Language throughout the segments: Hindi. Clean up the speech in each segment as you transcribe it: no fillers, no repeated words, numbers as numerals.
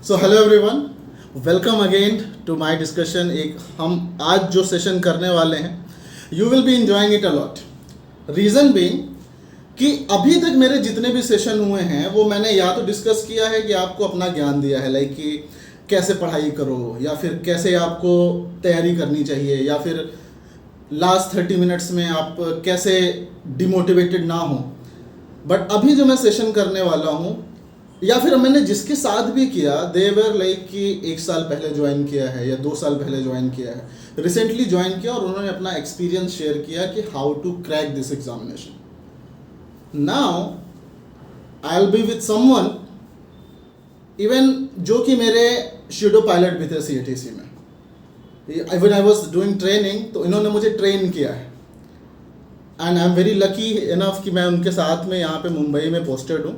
So hello everyone, welcome again to my discussion. एक हम आज जो सेशन करने वाले हैं, you will be enjoying it a lot. Reason being कि अभी तक मेरे जितने भी सेशन हुए हैं वो मैंने या तो डिस्कस किया है कि आपको अपना ज्ञान दिया है, लाइक कि कैसे पढ़ाई करो या फिर कैसे आपको तैयारी करनी चाहिए, या फिर लास्ट 30 मिनट्स में आप कैसे डिमोटिवेटेड ना हो। बट अभी जो मैं सेशन करने वाला हूँ, या फिर मैंने जिसके साथ भी किया, दे वर लाइक कि 1 साल पहले ज्वाइन किया है या 2 साल पहले ज्वाइन किया है, रिसेंटली ज्वाइन किया, और उन्होंने अपना एक्सपीरियंस शेयर किया कि how to crack this examination. Now I will be with someone even जो कि मेरे शूडो पायलट भी थे CATC में। Even I was doing training, तो इन्होंने मुझे ट्रेन किया है and I am very lucky enough कि मैं उनके साथ में यहाँ पे मुंबई में पोस्टेड हूँ।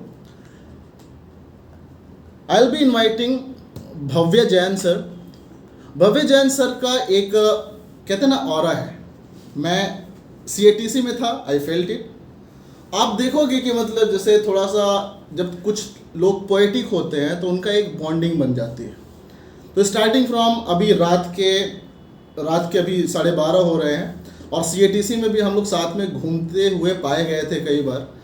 आई will B inviting Bhavya Jain sir. Bhavya Jain sir का एक कहते हैं ना ऑरा है। मैं CATC में था, आई फेल्ट इट। आप देखोगे कि मतलब जैसे थोड़ा सा जब कुछ लोग पोएटिक होते हैं तो उनका एक बॉन्डिंग बन जाती है। तो स्टार्टिंग फ्रॉम अभी रात के अभी 12:30 हो रहे हैं, और CATC में भी हम लोग साथ में घूमते हुए पाए गए थे कई बार।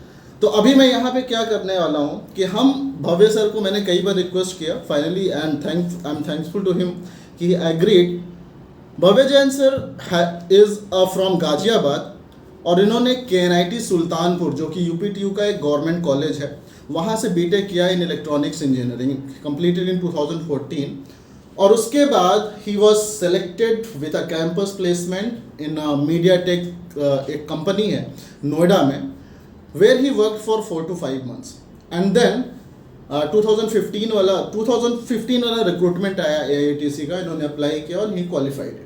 तो अभी मैं यहाँ पे क्या करने वाला हूँ कि हम भव्य सर को मैंने कई बार रिक्वेस्ट किया, finally I am thankful to him कि he agreed. Bhavya Jain sir is from Ghaziabad, और इन्होंने KNIT सुल्तानपुर, जो कि UPTU का एक गवर्नमेंट कॉलेज है, वहाँ से BTech किया in electronics engineering, completed in 2014। और उसके बाद he was selected with a campus placement in MediaTek, एक कंपनी है नोएडा में, where he worked for 4 to 5 months, and then 2015 वाला रिक्रूटमेंट आया AITC का, इन्होंने अप्लाई किया और ही क्वालिफाइड।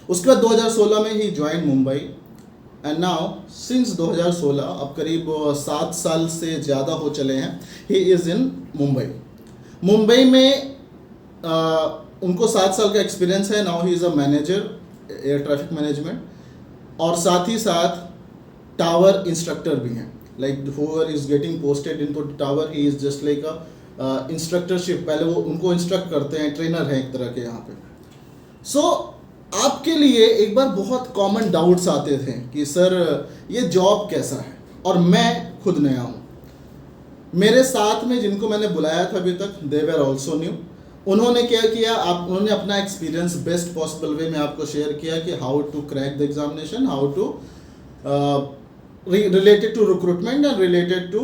उसके बाद 2016 में ही join Mumbai, and now since 2016 अब करीब 7 साल से ज़्यादा हो चले हैं, ही इज़ इन मुंबई में उनको 7 साल का एक्सपीरियंस है। Now he is a manager air traffic management, और साथ ही साथ टावर इंस्ट्रक्टर भी हैं। Like whoever is getting posted into tower, he is just like a इंस्ट्रक्टरशिप, पहले वो उनको इंस्ट्रक्ट करते हैं, ट्रेनर हैं एक तरह के यहाँ पे। सो आपके लिए एक बार बहुत कॉमन डाउट्स आते थे कि सर ये जॉब कैसा है, और मैं खुद नया हूँ। मेरे साथ में जिनको मैंने बुलाया था अभी तक, दे वर ऑल्सो न्यू। उन्होंने क्या किया, उन्होंने अपना एक्सपीरियंस बेस्ट पॉसिबल वे में आपको शेयर किया कि how to crack the examination, how to related to recruitment and related to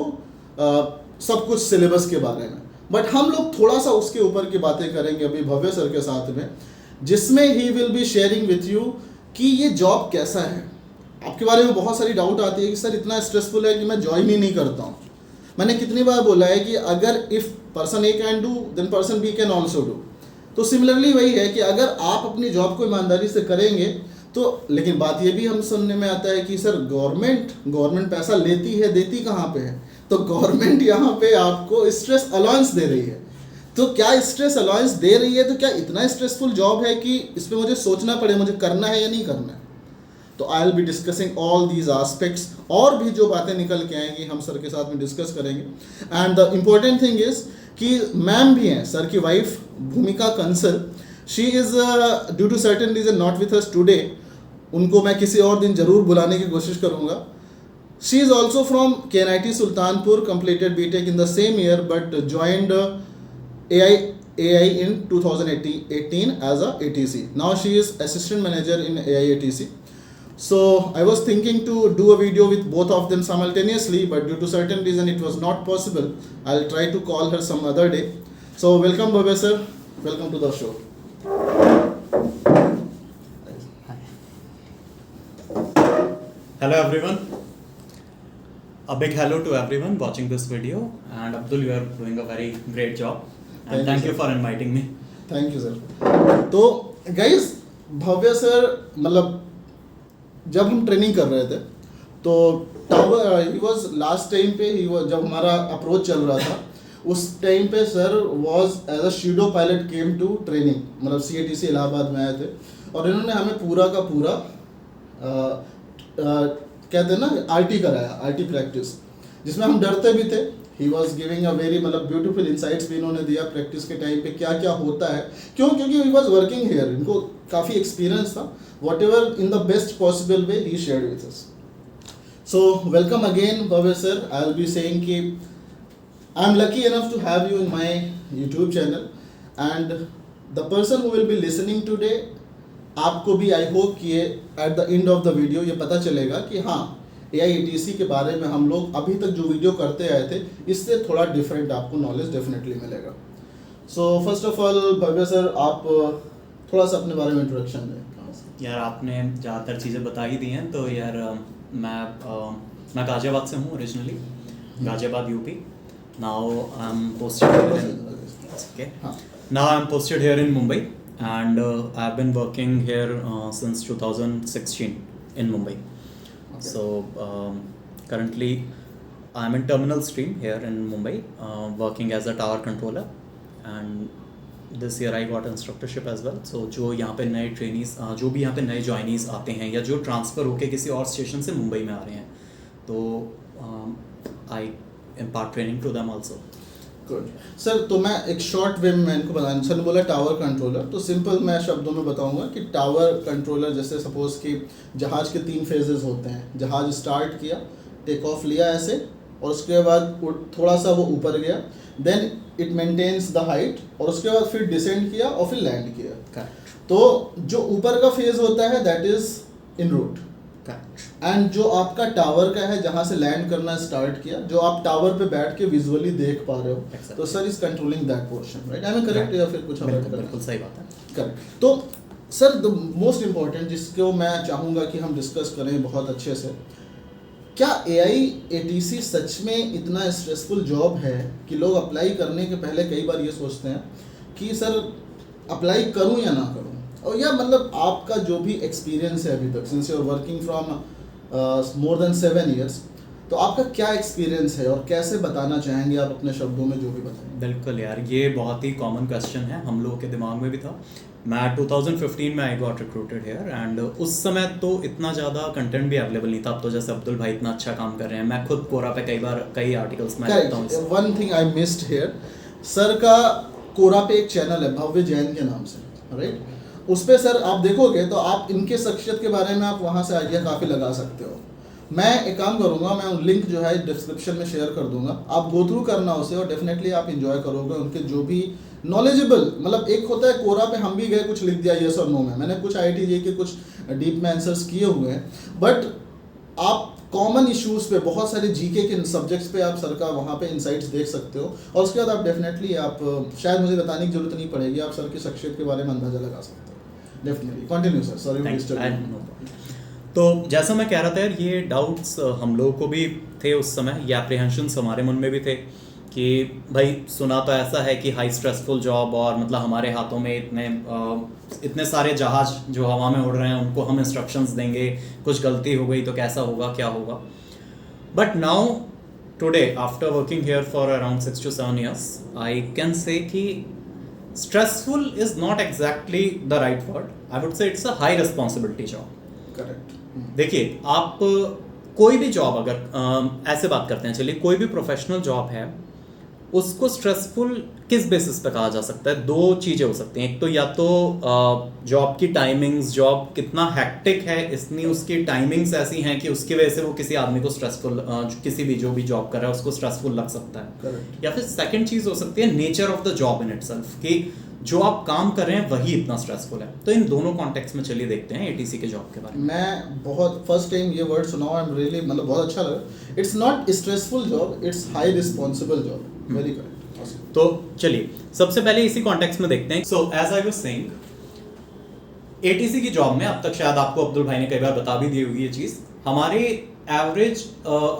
सब कुछ सिलेबस के बारे में। बट हम लोग थोड़ा सा उसके ऊपर की बातें करेंगे अभी भव्य सर के साथ में, जिसमें he will be sharing with you कि ये जॉब कैसा है। आपके बारे में बहुत सारी डाउट आती है कि सर इतना स्ट्रेसफुल है कि मैं ज्वाइन ही नहीं करता हूँ। मैंने कितनी बार बोला है कि अगर if person A can do then person B can also do. तो सिमिलरली वही है कि अगर आप अपनी जॉब को ईमानदारी से करेंगे तो, लेकिन बात ये भी हम सुनने में आता है कि सर गवर्नमेंट पैसा लेती है, देती कहाँ पे है? तो गवर्नमेंट यहाँ पे आपको स्ट्रेस अलाउंस दे रही है। तो क्या स्ट्रेस अलाउंस दे रही है तो क्या इतना स्ट्रेसफुल जॉब है कि इस पर मुझे सोचना पड़े मुझे करना है या नहीं करना है? तो आई will be discussing all these aspects, और भी जो बातें निकल के आएंगी हम सर के साथ में डिस्कस करेंगे। And the important thing is कि मैम भी हैं, सर की wife Bhumika Kansal. She is due to certain reason not with us today. उनको मैं किसी और दिन ज़रूर बुलाने की कोशिश करूँगा। She is also from KNIT Sultanpur, completed BTech in the same year but joined AI in 2018 as a ATC. Now she is assistant manager in AIATC. So I was thinking to do a video with both of them simultaneously, but due to certain reason it was not possible. I'll try to call her some other day. So welcome Bhavya sir, welcome to the show. Hello everyone. A big hello to everyone watching this video, and Abdul, you are doing a very great job, and thank you for inviting me. Thank you sir. तो गाइस भव्य सर मतलब जब हम ट्रेनिंग कर रहे थे तो tower he was last time पे, ही वाज जब हमारा अप्रोच चल रहा था उस टाइम पे sir was as a pseudo pilot came to training, मतलब CATC इलाहाबाद में आए थे, और इन्होंने हमें पूरा का पूरा कहते हैं ना RT कराया, RT प्रैक्टिस, जिसमें हम डरते भी थे he was giving a very मतलब ब्यूटीफुल इंसाइट्स भी इन्होंने दिया प्रैक्टिस के टाइम पे क्या क्या होता है, क्यों, क्योंकि ही वॉज वर्किंग हेयर, इनको काफ़ी एक्सपीरियंस था, whatever in the best possible way he shared with us. So welcome again Bhavya sir. I will be saying कि I am lucky enough to have you in my YouTube channel and the person who will be listening today, आपको भी आई होप कि ये at the end of the video ये पता चलेगा कि हाँ AIATC के बारे में हम लोग अभी तक जो वीडियो करते आए थे इससे थोड़ा डिफरेंट आपको नॉलेज डेफिनेटली मिलेगा. So first of all Bhavya sir, आप थोड़ा सा अपने बारे में इंट्रोडक्शन दें. यार आपने ज़्यादातर चीज़ें बता ही दी हैं, तो यार मैं गाज़ियाबाद से हूँ originally, Ghaziabad UP. Now I am posted here in Mumbai and I've been working here since 2016 in Mumbai. Okay. So currently I'm in terminal stream here in Mumbai, working as a tower controller, and this year I got instructorship as well. So जो यहाँ पे नए ट्रेनीज, जो भी यहाँ पे नए जॉइनीज आते हैं या जो ट्रांसफ़र होके किसी और स्टेशन से मुंबई में आ रहे हैं, तो I impart training to them also. Good sir. तो मैं एक शॉर्ट वे में इनको बताना, सर ने बोला टावर कंट्रोलर, तो सिंपल मैं शब्दों में बताऊंगा कि टावर कंट्रोलर जैसे सपोज कि जहाज़ के 3 फेजेस होते हैं. जहाज़ स्टार्ट किया, टेक ऑफ लिया ऐसे, और उसके बाद थोड़ा सा वो ऊपर गया, then it maintains the height, और उसके बाद फिर डिसेंड किया और फिर लैंड किया. तो जो ऊपर का फेज होता है that is in route, and जो आपका टावर का है जहाँ से लैंड करना स्टार्ट किया, जो आप टावर पे बैठ के विजुअली देख पा रहे हो, तो sir is controlling that portion, right? I am correct या फिर कुछ? बिल्कुल सही बात है. करेक्ट. तो सर द मोस्ट इम्पोर्टेंट जिसको मैं चाहूँगा कि हम डिस्कस करें बहुत अच्छे से, क्या AIATC सच में इतना स्ट्रेसफुल जॉब है कि लोग अप्लाई करने के पहले कई बार ये सोचते हैं कि सर अप्लाई करूँ या ना करूँ? और या मतलब आपका जो भी एक्सपीरियंस है अभी तक, since you are working from more than 7 years, तो आपका क्या एक्सपीरियंस है और कैसे बताना चाहेंगे आप अपने शब्दों में जो भी बताएं? बिल्कुल यार, ये बहुत ही कॉमन क्वेश्चन है, हम लोगों के दिमाग में भी था. मैं 2015 में I got recruited here, and उस समय तो इतना ज़्यादा कंटेंट भी अवेलेबल नहीं था. अब तो जैसे अब्दुल भाई इतना अच्छा काम कर रहे हैं, मैं खुद कोरा पे कई आर्टिकल्स में लिखता हूँ. One thing I missed here, sir का कोरा पे एक चैनल है भव्य जैन के नाम से, राइट? उस पर सर आप देखोगे तो आप इनके शख्सियत के बारे में आप वहाँ से आइडिया काफ़ी लगा सकते हो. मैं एक काम करूँगा, मैं लिंक जो है डिस्क्रिप्शन में शेयर कर दूंगा, आप गो थ्रू करना उसे, और डेफिनेटली आप इंजॉय करोगे उनके जो भी नॉलेजेबल, मतलब एक होता है कोरा पे हम भी गए कुछ लिख दिया येस और नो में, मैंने कुछ IIT के कुछ डीप में आंसर्स किए हुए हैं, बट आप कॉमन इश्यूज़ पे बहुत सारे GK के सब्जेक्ट्स पे आप सर का वहाँ पे इंसाइट्स देख सकते हो, और उसके बाद आप डेफिनेटली आप शायद मुझे बताने की जरूरत नहीं पड़ेगी, आप सर की शख्सियत के बारे में अंदाजा लगा सकते हो. Definitely continue sir, sorry. तो जैसा मैं कह रहा था यार, ये डाउट्स हम लोगों को भी थे उस समय, ये एप्रीहेंशंस हमारे मन में भी थे कि भाई सुना तो ऐसा है कि हाई स्ट्रेसफुल जॉब, और मतलब हमारे हाथों में इतने सारे जहाज जो हवा में उड़ रहे हैं, उनको हम इंस्ट्रक्शंस देंगे, कुछ गलती हो गई तो कैसा होगा, क्या होगा. But now today after working here for around 6 to 7 years, I can say कि stressful is not exactly the right word. I would say it's a high responsibility job. Correct. देखिए, आप कोई भी जॉब अगर ऐसे बात करते हैं, चलिए कोई भी प्रोफेशनल जॉब है, उसको स्ट्रेसफुल किस बेसिस पे कहा जा सकता है? 2 चीज़ें हो सकती हैं. एक तो या तो जॉब की टाइमिंग्स, जॉब कितना हैक्टिक है, इतनी उसकी टाइमिंग्स ऐसी हैं कि उसकी वजह से वो किसी आदमी को स्ट्रेसफुल, किसी भी जो भी जॉब कर रहा है उसको स्ट्रेसफुल लग सकता है. Correct. या फिर सेकंड चीज़ हो सकती है nature of the job in itself, कि जो आप काम कर रहे हैं वही इतना स्ट्रेसफुल है. तो इन दोनों कॉन्टेक्स्ट में चलिए देखते हैं ATC के जॉब के बारे में. मैं बहुत फर्स्ट टाइम ये वर्ड सुना, आई एम रियली मतलब बहुत अच्छा लगा. It's not stressful job, it's high responsible job. Very correct. तो चलिए सबसे पहले इसी कॉन्टेक्स्ट में देखते हैं. So as I was saying, ATC की जॉब में अब तक शायद आपको अब्दुल भाई ने कई बार बता भी दी होगी ये चीज़, हमारी एवरेज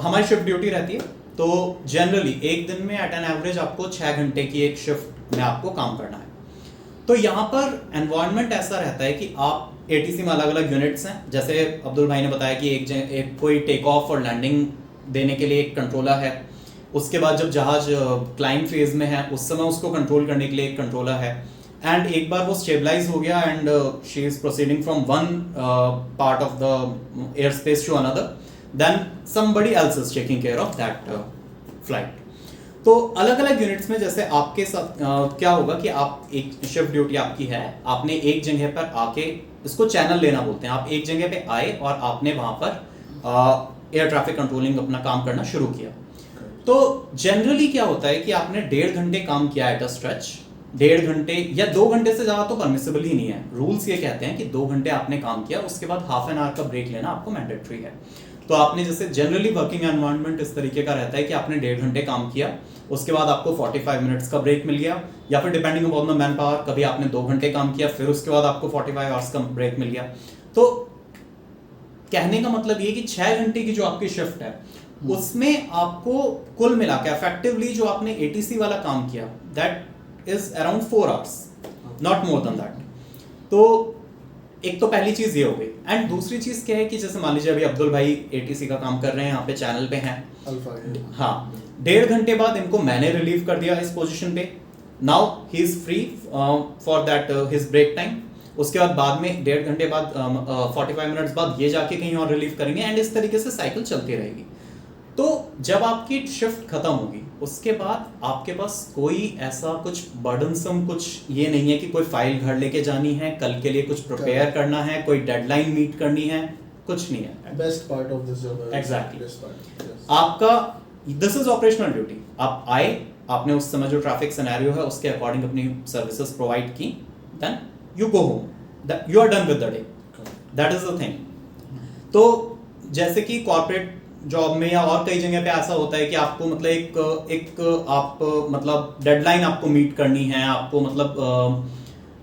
हमारी शिफ्ट ड्यूटी रहती है. तो जनरली एक दिन में एट एन एवरेज आपको 6 घंटे की एक शिफ्ट में आपको काम करना है. तो यहाँ पर एनवायरनमेंट ऐसा रहता है कि आप ATC में अलग अलग यूनिट्स हैं. जैसे अब्दुल भाई ने बताया कि एक कोई टेक ऑफ और लैंडिंग देने के लिए एक कंट्रोलर है. उसके बाद जब जहाज क्लाइंब फेज में है उस समय उसको कंट्रोल करने के लिए एक कंट्रोलर है. एंड एक बार वो स्टेबलाइज हो गया and she is proceeding from one part of the airspace to another, then somebody else is taking care of that flight. तो अलग अलग यूनिट्स में जैसे आपके साथ क्या होगा कि आप एक शिफ्ट ड्यूटी आपकी है, आपने एक जगह पर आके, इसको चैनल लेना बोलते हैं, आप एक जगह पे आए और आपने वहां पर एयर ट्रैफिक कंट्रोलिंग अपना काम करना शुरू किया। तो जनरली क्या होता है कि आपने 1.5 घंटे काम किया एट अ स्ट्रेच, 1.5 घंटे या 2 घंटे से ज्यादा तो परमिसिबल ही नहीं है। रूल्स ये कहते हैं कि 2 घंटे आपने काम किया, उसके बाद हाफ एन आवर का ब्रेक लेना आपको मैंडेटरी है। तो आपने जैसे जनरली वर्किंग एनवायरनमेंट इस तरीके का रहता है कि आपने 1.5 घंटे काम किया, उसके बाद आपको 45 मिनट्स का ब्रेक मिल गया, या फिर depending upon the man power कभी आपने 2 घंटे काम किया फिर उसके बाद आपको 45 आवर्स का ब्रेक मिल गया। तो कहने का मतलब ये कि 6 घंटे की जो आपकी शिफ्ट है उसमें आपको कुल मिला के इफेक्टिवली जो आपने एटीसी वाला काम किया that is around 4 hours, not more than that. तो एक तो पहली चीज ये हो गई। एंड दूसरी चीज क्या है कि जैसे मान लीजिए अभी अब्दुल भाई एटीसी का काम कर रहे हैं, यहाँ पे चैनल पे हैं, हाँ 1.5 घंटे बाद इनको मैंने रिलीव कर दिया इस पोजीशन पे, now he is free for that his break time. उसके बाद में 1.5 घंटे बाद 45 मिनट्स बाद ये जाके कहीं और रिलीव करेंगे, एंड इस तरीके से साइकिल चलती रहेगी। तो जब आपकी शिफ्ट खत्म होगी उसके बाद आपके पास कोई ऐसा कुछ बर्डनसम कुछ ये नहीं है कि कोई फाइल घर लेके जानी है, कल के लिए कुछ प्रिपेयर करना है, कोई डेडलाइन मीट करनी है, कुछ नहीं है। Best part of this job है एग्जैक्टली आपका दिस इज ऑपरेशनल ड्यूटी। आप आए, आपने उस समय जो ट्रैफिक सिनेरियो है उसके अकॉर्डिंग अपनी सर्विसेज प्रोवाइड की, then you go home, you are done with the day, that is the thing. तो जैसे कि कॉर्पोरेट जॉब में या और कई जगह पे ऐसा होता है कि आपको मतलब एक आप मतलब डेडलाइन आपको मीट करनी है, आपको मतलब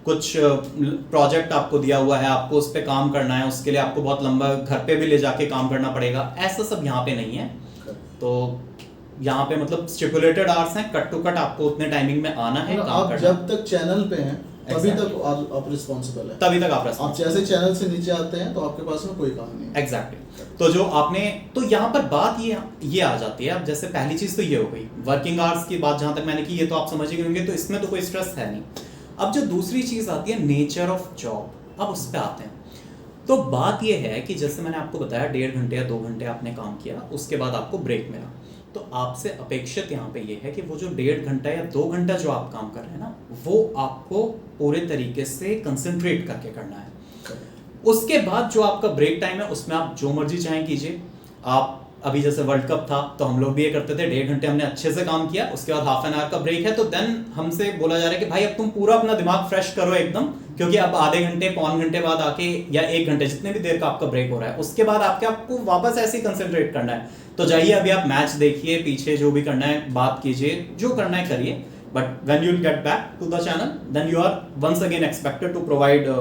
कुछ प्रोजेक्ट आपको दिया हुआ है, आपको उस पर काम करना है, उसके लिए आपको बहुत लंबा घर पे भी ले जाके काम करना पड़ेगा, ऐसा सब यहाँ पे नहीं है। तो यहाँ पे मतलब स्टिपुलेटेड आवर्स हैं, कट टू कट आपको उतने टाइमिंग में आना है, काम आप करना। जब तक चैनल पे हैं तभी तक आप रिस्पॉन्सिबल है, तभी तक आप आप जैसे चैनल से नीचे आते हैं तो आपके पास में कोई काम नहीं है। एग्जैक्टली तो जो आपने तो यहाँ पर बात ये आ जाती है। अब जैसे पहली चीज तो ये हो गई वर्किंग आवर्स की बात, जहां तक मैंने की ये तो आप समझ ही होंगे, तो इसमें तो कोई स्ट्रेस है नहीं। अब जो दूसरी चीज आती है नेचर ऑफ जॉब, अब उस पर आते हैं। तो बात ये है कि जैसे मैंने आपको बताया 1.5 घंटे या 2 घंटे आपने काम किया, उसके बाद आपको ब्रेक मिला, तो आपसे अपेक्षित यहाँ पे ये है कि वो जो 1.5 घंटा या 2 घंटा जो आप काम कर रहे हैं ना, वो आपको पूरे तरीके से कंसंट्रेट करके करना है। उसके बाद जो आपका ब्रेक टाइम है उसमें आप जो मर्जी चाहें कीजिए। आप अभी जैसे वर्ल्ड कप था तो हम लोग भी ये करते थे, 1.5 घंटे हमने अच्छे से काम किया, उसके बाद हाफ एन आवर का ब्रेक है, तो देन हमसे बोला जा रहा है कि भाई अब तुम पूरा अपना दिमाग फ्रेश करो एकदम, क्योंकि अब आधे घंटे पौन घंटे बाद आके या 1 घंटे जितने भी देर का आपका ब्रेक हो रहा है उसके बाद आपको वापस ऐसे ही कंसंट्रेट करना है। तो जाइए अभी आप मैच देखिए, पीछे जो भी करना है बात कीजिए, जो करना है करिए, but when you will get back to the channel then you are once again expected to provide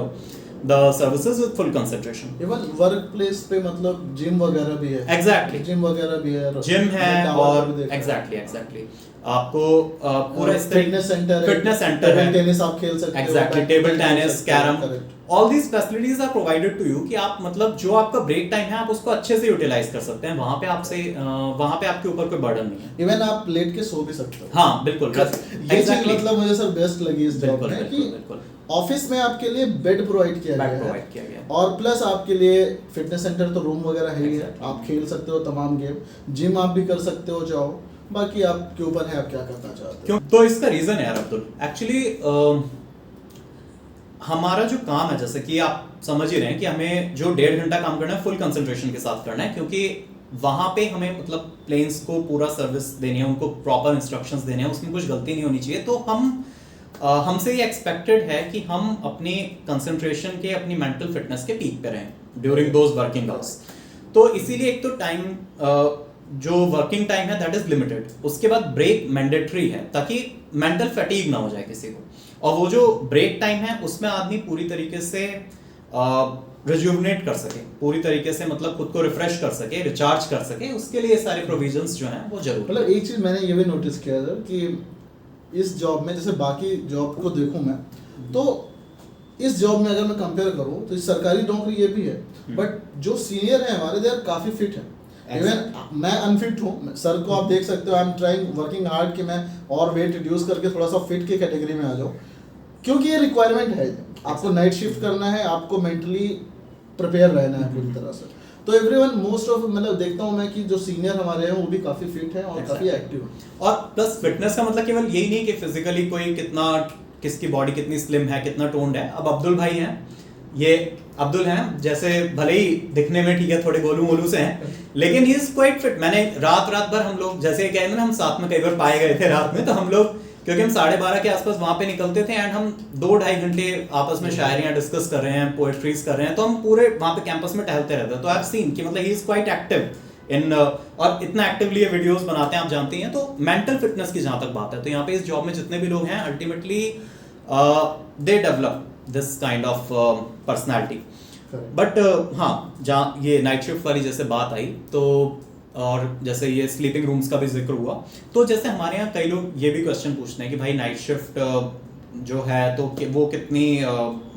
the services with full concentration. Even workplace पे मतलब जिम वगैरह भी है। Exactly. जिम वगैरह भी है, जिम है और एग्जैक्टली आपको पूरा फिटनेस सेंटर है, टेनिस आप खेल सकते हो, exactly table tennis, carrom, all these facilities are provided to you कि आप मतलब जो आपका ब्रेक टाइम है आप उसको अच्छे से यूटिलाइज कर सकते हैं। वहां पे आपके ऊपर कोई बर्डन नहीं है। इवन आप लेट के सो भी सकते हो। हाँ बिल्कुल, ये चीज मतलब मुझे सर बेस्ट लगी इस जॉब में कि ऑफिस में आपके लिए बेड प्रोवाइड किया गया है और प्लस आपके लिए फिटनेस सेंटर तो रूम वगैरह है ही है, आप खेल सकते हो तमाम गेम, जिम आप भी कर सकते हो, जाओ, बाकी आपके ऊपर है आप क्या करना चाहते हो। क्यों? तो इसका रीजन है यार अब्दुल, एक्चुअली हमारा जो काम है जैसे कि आप समझ ही रहे हैं कि हमें जो 1.5 घंटा काम करना है फुल कंसंट्रेशन के साथ करना है, क्योंकि वहां पे हमें मतलब प्लेन्स को पूरा सर्विस देनी है, उनको प्रॉपर इंस्ट्रक्शंस देने हैं, उसमें कुछ गलती नहीं होनी चाहिए। तो हमसे ये एक्सपेक्टेड है कि हम अपने कंसंट्रेशन के, अपनी मेंटल फिटनेस के पीक पे रहें ड्यूरिंग दोज वर्किंग आवर्स। तो इसीलिए एक तो टाइम जो वर्किंग टाइम है दैट इज लिमिटेड, उसके बाद ब्रेक मैंडेटरी है ताकि मेंटल फैटीग ना हो जाए किसी को, और वो जो ब्रेक टाइम है उसमें आदमी पूरी तरीके से रिज्यूवनेट कर सके, पूरी तरीके से मतलब खुद को रिफ्रेश कर सके, रिचार्ज कर सके, उसके लिए सारे प्रोविजंस जो हैं वो जरूर। मतलब एक चीज मैंने ये भी नोटिस किया सर कि इस जॉब में जैसे बाकी जॉब को देखूं मैं तो इस जॉब में अगर मैं कंपेयर करूं तो सरकारी नौकरी ये भी है, बट जो सीनियर है हमारे दे काफी फिट है। इवन मैं अनफिट हूँ, सर को आप देख सकते हो, I am trying working hard कि मैं और वेट रिड्यूस करके थोड़ा सा फिट की कैटेगरी में आ जाऊँ, क्योंकि ये रिक्वायरमेंट है, आपको नाइट शिफ्ट करना है, आपको मेंटली प्रिपेयर रहना है पूरी तरह से। तो एवरीवन मोस्ट ऑफ मतलब देखता हूँ मैं कि जो सीनियर हमारे हैं वो भी काफी फिट हैं और काफी एक्टिव हैं। और प्लस फिटनेस का मतलब केवल यही नहीं कि फिजिकली कोई कितना, किसकी बॉडी कितनी स्लिम है, कितना टोन्ड है। अब अब्दुल भाई हैं, ये अब्दुल हैं, जैसे भले ही दिखने में ठीक है थोड़े गोलू मोलू से हैं, लेकिन ही इज क्वाइट फिट। मैंने रात भर हम लोग जैसे कहते हैं ना, हम साथ में कई बार पाए गए थे रात में, तो हम लोग क्योंकि हम 12:30 के आसपास वहां पे निकलते थे एंड हम 2-2.5 घंटे आपस में शायरियां डिस्कस कर रहे हैं, पोएट्रीज कर रहे हैं, तो हम पूरे वहां पे कैंपस में टहलते रहते हैं। तो आई हैव सीन कि मतलब he is quite active in, और इतना एक्टिवली ये वीडियोस बनाते हैं, आप जानते हैं। तो मेंटल फिटनेस की जहां तक बात है, तो यहाँ पे इस जॉब में जितने भी लोग हैं ultimately they develop this kind of personality. But हाँ, जहाँ ये नाइट शिफ्ट वाली जैसे बात आई, तो और जैसे ये स्लीपिंग रूम्स का भी जिक्र हुआ, तो जैसे हमारे यहाँ कई लोग ये भी क्वेश्चन पूछते हैं कि भाई नाइट शिफ्ट जो है तो वो कितनी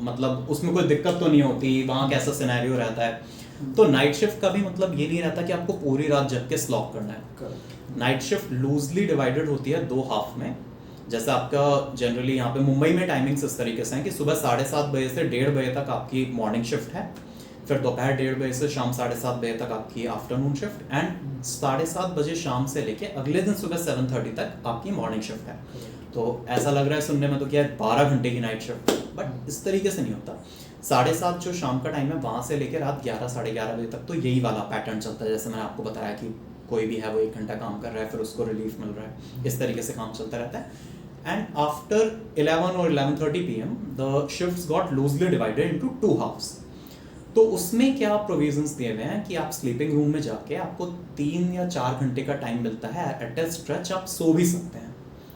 मतलब उसमें कोई दिक्कत तो नहीं होती, वहाँ कैसा सिनेरियो रहता है। तो नाइट शिफ्ट का भी मतलब ये नहीं रहता कि आपको पूरी रात जग के स्लॉक करना है। नाइट शिफ्ट लूजली डिवाइडेड होती है 2 हाफ में। जैसे आपका जनरली यहाँ पे मुंबई में टाइमिंग्स इस तरीके से हैं कि सुबह 7:30 बजे से 1:30 बजे तक आपकी मॉर्निंग शिफ्ट है, फिर दोपहर 1:30 बजे से शाम 7:30 बजे तक आपकी आफ्टरनून शिफ्ट, एंड 7:30 बजे शाम से लेके अगले दिन सुबह 7:30 तक आपकी मॉर्निंग शिफ्ट है। तो ऐसा लग रहा है सुनने में तो क्या 12 घंटे की नाइट शिफ्ट, बट इस तरीके से नहीं होता। 7:30 जो शाम का टाइम है वहाँ से लेकर रात 11 साढ़े 11 बजे तक तो यही वाला पैटर्न चलता है। जैसे मैंने आपको बताया कि कोई भी है वो 1 घंटा काम कर रहा है, फिर उसको रिलीफ मिल रहा है, इस तरीके से काम चलता रहता है। एंड आफ्टर 11 और 11:30 PM the shifts got loosely divided into 2 halfs. तो उसमें क्या प्रोविजंस दिए हुए हैं कि आप स्लीपिंग रूम में जाके आपको 3 या 4 घंटे का टाइम मिलता है, एट ए स्ट्रेच आप सो भी सकते हैं।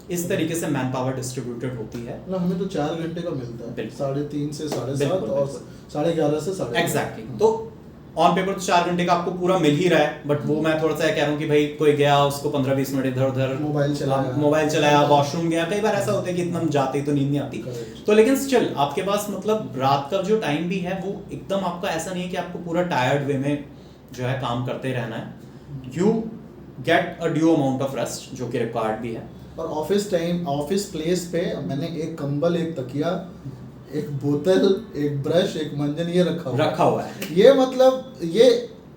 इस तरीके से मैन पावर डिस्ट्रीब्यूटेड होती है। ना हमें तो 4 घंटे का मिलता है, 3:30 से 7:30 बिल्कुल, और 11:30 से 11:30। एग्जैक्टली। तो ऑन पेपर तो 4 घंटे का आपको पूरा मिल ही रहा है, बट वो मैं थोड़ा सा कह रहा हूँ कि भाई कोई गया उसको 15-20 मिनट इधर उधर मोबाइल चलाया, वॉशरूम गया, कई बार ऐसा होता है कि इतना जाते ही तो नींद नहीं आती। तो लेकिन स्टिल आपके पास मतलब रात का जो टाइम भी है वो एकदम आपका ऐसा नहीं है कि आपको पूरा टायर्ड वे में जो है काम करते रहना है। You get a due amount of rest जो कि रिक्वायर्ड भी है। और ऑफिस टाइम, ऑफिस प्लेस पे मैंने एक कंबल, एक तकिया, एक बोतल, एक ब्रश, एक मंजन ये रखा हुआ है। ये मतलब ये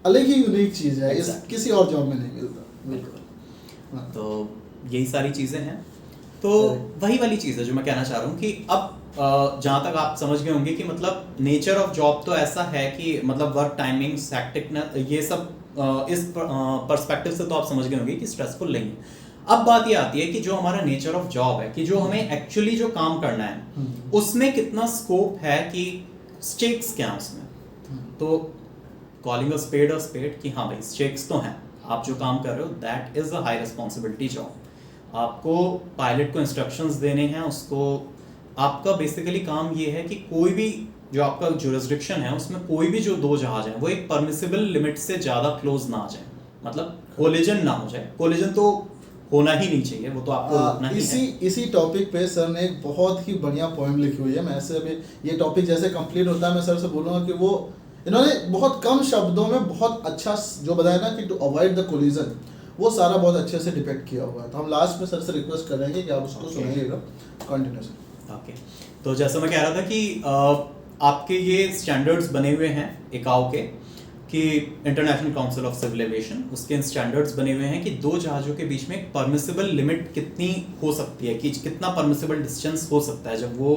अलग ही यूनिक चीज है, इस किसी और जॉब में नहीं मिलता। बिल्कुल। तो यही सारी चीजें हैं। तो वही वाली चीज है जो मैं कहना चाह रहा हूँ कि अब जहाँ तक आप समझ गए होंगे कि मतलब नेचर ऑफ जॉब तो ऐसा है कि मतलब वर्क टाइमिंग, हैक्टिकनेस, ये सब इस पर्सपेक्टिव से तो आप समझ गए होंगे कि स्ट्रेसफुल नहीं है। अब बात ये आती है कि जो हमारा नेचर ऑफ जॉब है, कि जो हमें एक्चुअली जो काम करना है उसमें कितना स्कोप है, कि स्टेक्स क्या है उसमें। तो कॉलिंग अ स्पेड कि हाँ भाई स्टेक्स तो हैं, आप जो काम कर रहे हो that is a high responsibility job. आपको पायलट को इंस्ट्रक्शंस देने हैं, उसको आपका बेसिकली काम ये है कि कोई भी जो आपका जुरिस्डिक्शन है उसमें कोई भी जो 2 जहाज हैं वो एक परमिसिबल लिमिट से ज़्यादा क्लोज ना आ जाए, मतलब कोलिजन ना हो जाए। कोलिजन तो होना ही नहीं चाहिए, वो तो आपको रोकना ही है। इसी टॉपिक पे सर ने एक बहुत ही बढ़िया पोएम लिखी हुई है। मैं ऐसे अभी ये टॉपिक जैसे कंप्लीट होता है मैं सर से बोलूँगा कि वो इन्होंने बहुत कम शब्दों में बहुत अच्छा जो बताया ना कि टू अवॉइड द कोलिजन, वो सारा बहुत अच्छे से डिपेक्ट किया हुआ है। तो हम लास्ट में सर से रिक्वेस्ट करेंगे कि आप उसको सुनाइएगा। Continue sir. ओके, तो जैसा मैं कह रहा था कि आपके ये स्टैंडर्ड्स बने हुए हैं इकाओ के, कि international council of civil aviation, उसके स्टैंडर्ड्स बने हुए हैं कि 2 जहाज़ों के बीच में परमिसिबल लिमिट कितनी हो सकती है, कि कितना परमिसिबल डिस्टेंस हो सकता है जब वो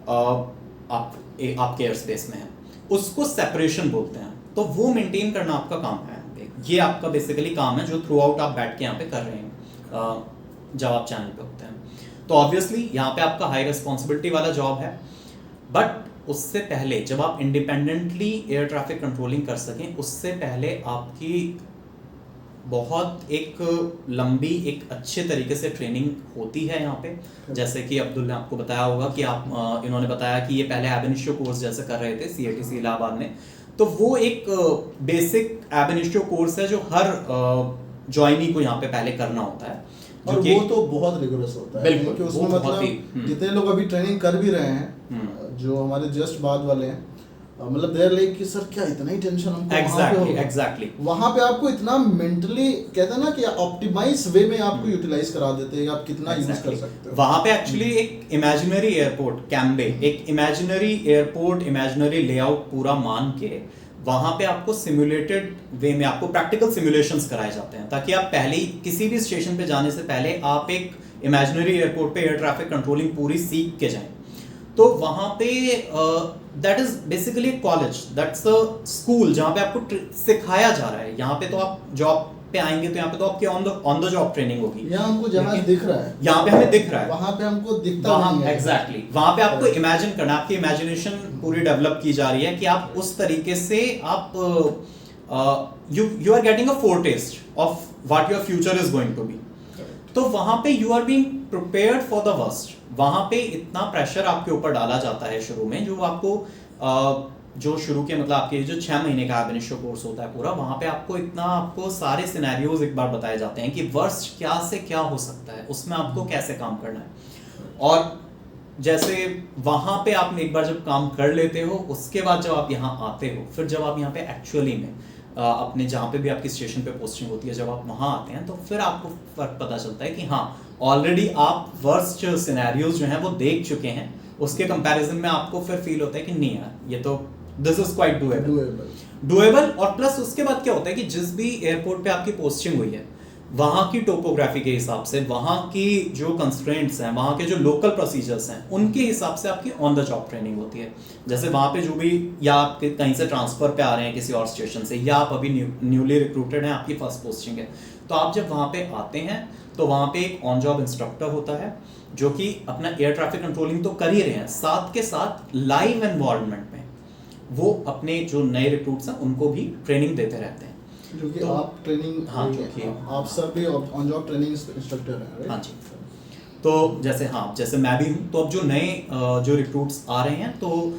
आपके एयर स्पेस में है, उसको सेपरेशन बोलते हैं। तो वो मेंटेन करना आपका काम है, ये आपका बेसिकली काम है जो थ्रू आउट आप बैठ के यहाँ पे कर रहे हैं जब आप चैनल पे होते हैं। तो ऑब्वियसली यहाँ पे आपका हाई रिस्पॉन्सिबिलिटी वाला जॉब है, बट उससे पहले जब आप इंडिपेंडेंटली एयर ट्रैफिक कंट्रोलिंग कर सकें, उससे पहले आपकी बहुत एक लंबी, एक अच्छे तरीके से ट्रेनिंग होती है यहाँ पे। जैसे कि अब्दुल ने आपको बताया होगा कि आप इन्होंने बताया कि ये पहले एब इनिशियो कोर्स जैसे कर रहे थे CATC इलाहाबाद में, तो वो एक बेसिक एब इनिशियो कोर्स है जो हर ज्वाइनी को यहाँ पे पहले करना होता है, और वो तो बहुत रिगोरस होता है। बिल्कुल, कि उसमें मतलब जितने लोग अभी ट्रेनिंग कर भी रहे हैं, जो हमारे जस्ट बाद वाले हैं, मतलब देयर लाइक कि सर क्या इतना ही टेंशन हमको। एग्जैक्टली वहाँ पे आपको इतना मेंटली कहते हैं ना कि ऑप्टिमाइज वे में आपको यूटिलाइज करा देते हैं, आप कितना यूज कर सकते हो। वहाँ पे एक्चुअली एक इमेजिनरी एयरपोर्ट कैम्बे, एक इमेजिनरी एयरपोर्ट, इमेजिनरी लेआउट पूरा मान के वहाँ पे आपको सिमुलेटेड वे में आपको प्रैक्टिकल सिमुलेशंस कराए जाते हैं, ताकि आप पहले ही किसी भी स्टेशन पे जाने से पहले आप एक इमेजिनरी एयरपोर्ट पे एयर ट्रैफिक कंट्रोलिंग पूरी सीख के जाएं। तो वहाँ पे that is basically college, that's a school जहाँ पे आपको सिखाया जा रहा है। यहाँ पे तो आप जॉब पे आएंगे तो यहाँ पे तो आपकी ऑन द जॉब ट्रेनिंग होगी। यहाँ हमको जहाज दिख रहा है, यहाँ पे हमें दिख रहा है, वहाँ पे हमको दिखता नहीं है। एग्जैक्टली वहाँ पे आपको इमेजिन करना, आपकी इमेजिनेशन पूरी डेवलप की जा रही है कि आप उस तरीके से आप you are getting a foretaste of what your future is going to be. तो वहाँ पे you are being prepared for the worst. वहाँ पे इतना प्रेशर आपके ऊपर डाला जाता है शुरू में, जो आपको जो शुरू के मतलब आपके जो 6 महीने का ab initio कोर्स होता है पूरा, वहाँ पे आपको सारे सिनेरियोज एक बार बताए जाते हैं कि वर्स्ट क्या से क्या हो सकता है, उसमें आपको कैसे काम करना है। और जैसे वहाँ पे आप एक बार जब काम कर लेते हो, उसके बाद जब आप यहाँ आते हो, फिर जब आप यहाँ पे एक्चुअली में अपने जहाँ पे भी आपकी स्टेशन पे पोस्टिंग होती है, जब आप वहाँ आते हैं तो फिर आपको फर्क पता चलता है कि हाँ ऑलरेडी आप वर्स्ट सिनेरियोज जो हैं वो देख चुके हैं। उसके कंपैरिजन में आपको फिर फील होता है कि नहीं यार, ये तो दिस इज क्वाइट डूएबल। और प्लस उसके बाद क्या होता है कि जिस भी एयरपोर्ट पे आपकी पोस्टिंग हुई है, वहाँ की टोपोग्राफी के हिसाब से, वहाँ की जो कंस्ट्रेंट्स हैं, वहाँ के जो लोकल प्रोसीजर्स हैं, उनके हिसाब से आपकी ऑन द जॉब ट्रेनिंग होती है। जैसे वहाँ पे जो भी, या आप कहीं से ट्रांसफर पे आ रहे हैं किसी और स्टेशन से, या आप अभी न्यूली रिक्रूटेड हैं, आपकी फर्स्ट पोस्टिंग है, तो आप जब वहाँ पे आते हैं तो वहाँ पे एक ऑन जॉब इंस्ट्रक्टर होता है जो कि अपना एयर ट्रैफिक कंट्रोलिंग तो कर ही रहे हैं, साथ के साथ लाइव एनवायरनमेंट में वो अपने जो नए रिक्रूट्स हैं उनको भी ट्रेनिंग देते रहते हैं। जो कि आप ट्रेनिंग, हाँ, जो कि आप सब भी ऑन जॉब ट्रेनिंग इंस्ट्रक्टर हैं, राइट? हाँ जी। तो जैसे मैं भी हूँ, तो अब जो नए जो रिक्रूट्स आ रहे हैं, तो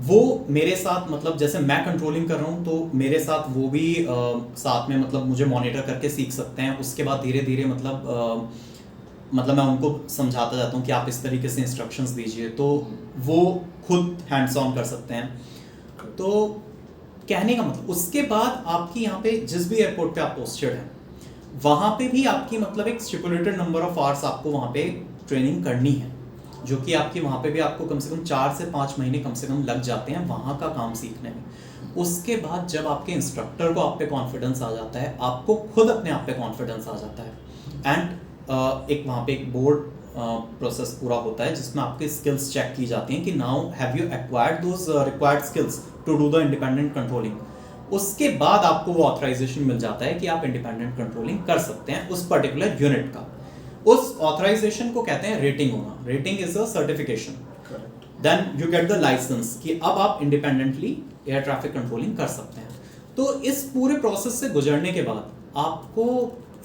वो मेरे साथ, मतलब जैसे मैं कंट्रोलिंग कर रहा हूँ तो मेरे साथ वो भी साथ में मतलब मुझे मॉनिटर करके सीख सकते हैं। उसके बाद धीरे धीरे मतलब मैं उनको समझाता जाता हूँ कि आप इस तरीके से इंस्ट्रक्शंस दीजिए, तो वो खुद हैंड्स ऑन कर सकते हैं। तो कहने का मतलब, उसके बाद आपकी यहाँ पे जिस भी एयरपोर्ट पे आप पोस्टेड हैं, वहाँ पे भी आपकी मतलब एक स्टिपुलेटेड नंबर ऑफ आवर्स आपको वहाँ पे ट्रेनिंग करनी है, जो कि आपकी वहाँ पे भी आपको कम से कम 4 से 5 महीने कम से कम लग जाते हैं वहाँ का काम सीखने में। उसके बाद जब आपके इंस्ट्रक्टर को आप पे कॉन्फिडेंस आ जाता है, आपको खुद अपने आप पे कॉन्फिडेंस आ जाता है, एंड एक वहाँ पे एक बोर्ड प्रोसेस पूरा होता है जिसमें आपके स्किल्स चेक की जाती हैं कि now have you acquired those required skills to do the independent controlling. उसके बाद आपको वो ऑथराइजेशन मिल जाता है कि आप इंडिपेंडेंट कंट्रोलिंग कर सकते हैं उस पर्टिकुलर यूनिट का। उस ऑथराइजेशन को कहते हैं रेटिंग होना। Rating is a certification, then you get the licence कि अब आप इंडिपेंडेंटली एयर ट्रैफिक कंट्रोलिंग कर सकते हैं। तो इस पूरे प्रोसेस से गुजरने के बाद आपको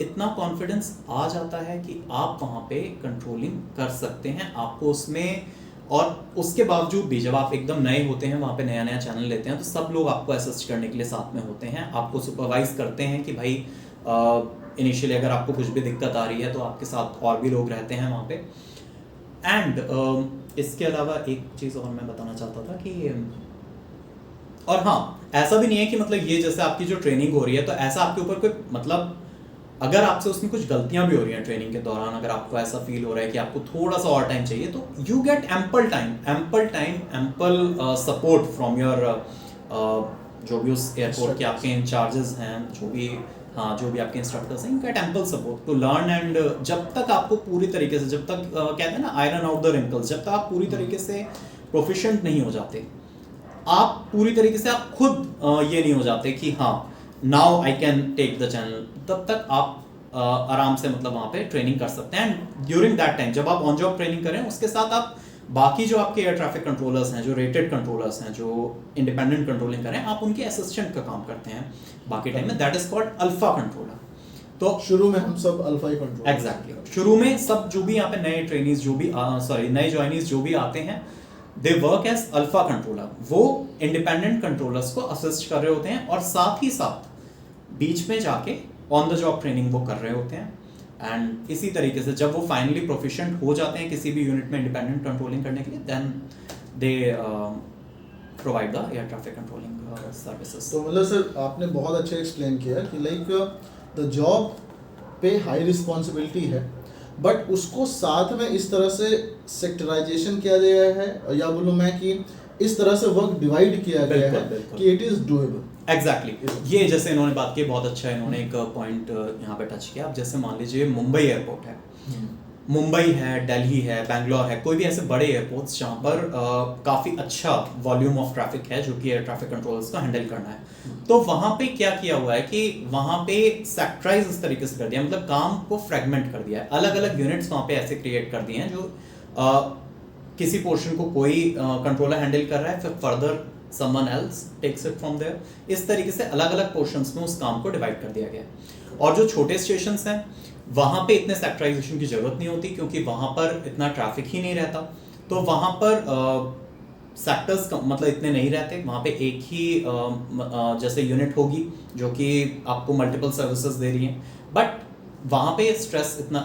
इतना कॉन्फिडेंस आ जाता है कि आप वहाँ पे कंट्रोलिंग कर सकते हैं। आपको उसमें, और उसके बावजूद भी जब आप एकदम नए होते हैं, वहाँ पे नया नया चैनल लेते हैं, तो सब लोग आपको असिस्ट करने के लिए साथ में होते हैं, आपको सुपरवाइज करते हैं कि भाई इनिशियली अगर आपको कुछ भी दिक्कत आ रही है तो आपके साथ और भी लोग रहते हैं वहाँ पे। एंड इसके अलावा एक चीज़ और मैं बताना चाहता था कि, और हाँ, ऐसा भी नहीं है कि मतलब ये जैसे आपकी जो ट्रेनिंग हो रही है तो ऐसा आपके ऊपर कोई मतलब, अगर आपसे उसमें कुछ गलतियां भी हो रही हैं ट्रेनिंग के दौरान, अगर आपको ऐसा फील हो रहा है कि आपको थोड़ा सा और टाइम चाहिए, तो you get ample support from your जो भी उस एयरपोर्ट के आपके इंचार्जेस हैं, जो भी आपके इंस्ट्रक्टर्स हैं, you get ample support to learn. And जब तक आपको पूरी तरीके से, जब तक कहते हैं ना आयरन आउट द रिंकल्स, जब तक आप पूरी तरीके से प्रोफिशिएंट नहीं हो जाते, आप पूरी तरीके से आप खुद ये नहीं हो जाते कि हाँ now I can take the channel, तब तक आप आराम से मतलब वहाँ पे ट्रेनिंग कर सकते हैं। एंड ड्यूरिंग दैट टाइम जब आप ऑन जॉब ट्रेनिंग करें, उसके साथ आप बाकी जो आपके एयर ट्रैफिक कंट्रोलर्स हैं, जो रेटेड कंट्रोलर्स हैं, जो इंडिपेंडेंट कंट्रोलिंग करें, आप उनके असिस्टेंट का काम करते हैं बाकी टाइम में। That is called alpha controller. तो शुरू में हम सब अल्फा ही कंट्रोल, एग्जैक्टली शुरू में सब जो भी यहाँ पे नए ट्रेनीज जो भी नए जॉइनीज जो भी आते हैं, they work as alpha controller. वो इंडिपेंडेंट कंट्रोलर्स को असिस्ट कर रहे होते हैं और साथ ही साथ बीच में जाके ऑन द जॉब ट्रेनिंग वो कर रहे होते हैं। एंड इसी तरीके से जब वो फाइनली प्रोफिशिएंट हो जाते हैं किसी भी यूनिट में इंडिपेंडेंट कंट्रोलिंग करने के लिए, then they provide the air traffic controlling services. तो मतलब सर आपने बहुत अच्छा एक्सप्लेन किया कि लाइक द जॉब पे हाई रिस्पॉन्सिबिलिटी है, बट उसको साथ में इस तरह से सेक्टराइजेशन किया गया है, या बोलूँ मैं कि इस तरह से वर्क डिवाइड किया गया है बिल्कुल। कि इट इज डूएबल। एग्जैक्टली ये जैसे इन्होंने बात की बहुत अच्छा, इन्होंने एक पॉइंट यहाँ पे टच किया। अब जैसे मान लीजिए मुंबई एयरपोर्ट है, मुंबई है, दिल्ली है, बैंगलोर है, कोई भी ऐसे बड़े एयरपोर्ट्स जहाँ पर काफ़ी अच्छा वॉल्यूम ऑफ ट्रैफिक है जो कि एयर ट्रैफिक कंट्रोलर्स को हैंडल करना है। तो वहाँ पे क्या किया हुआ है कि वहाँ पे सेक्टराइज इस तरीके से कर दिया, मतलब काम को फ्रेगमेंट कर दिया है, अलग अलग यूनिट्स वहाँ पे ऐसे क्रिएट कर दिए हैं जो किसी पोर्शन को कोई कंट्रोलर हैंडल कर रहा है, फिर further someone else takes it from there. इस तरीके से अलग अलग पोर्शंस में उस काम को डिवाइड कर दिया गया है। और जो छोटे स्टेशंस हैं वहाँ पे इतने सेक्टराइजेशन की जरूरत नहीं होती क्योंकि वहाँ पर इतना ट्रैफिक ही नहीं रहता, तो वहाँ पर सेक्टर्स मतलब इतने नहीं रहते। वहाँ पे एक ही जैसे यूनिट होगी जो कि आपको मल्टीपल सर्विसेज दे रही है, बट वहाँ पे स्ट्रेस इतना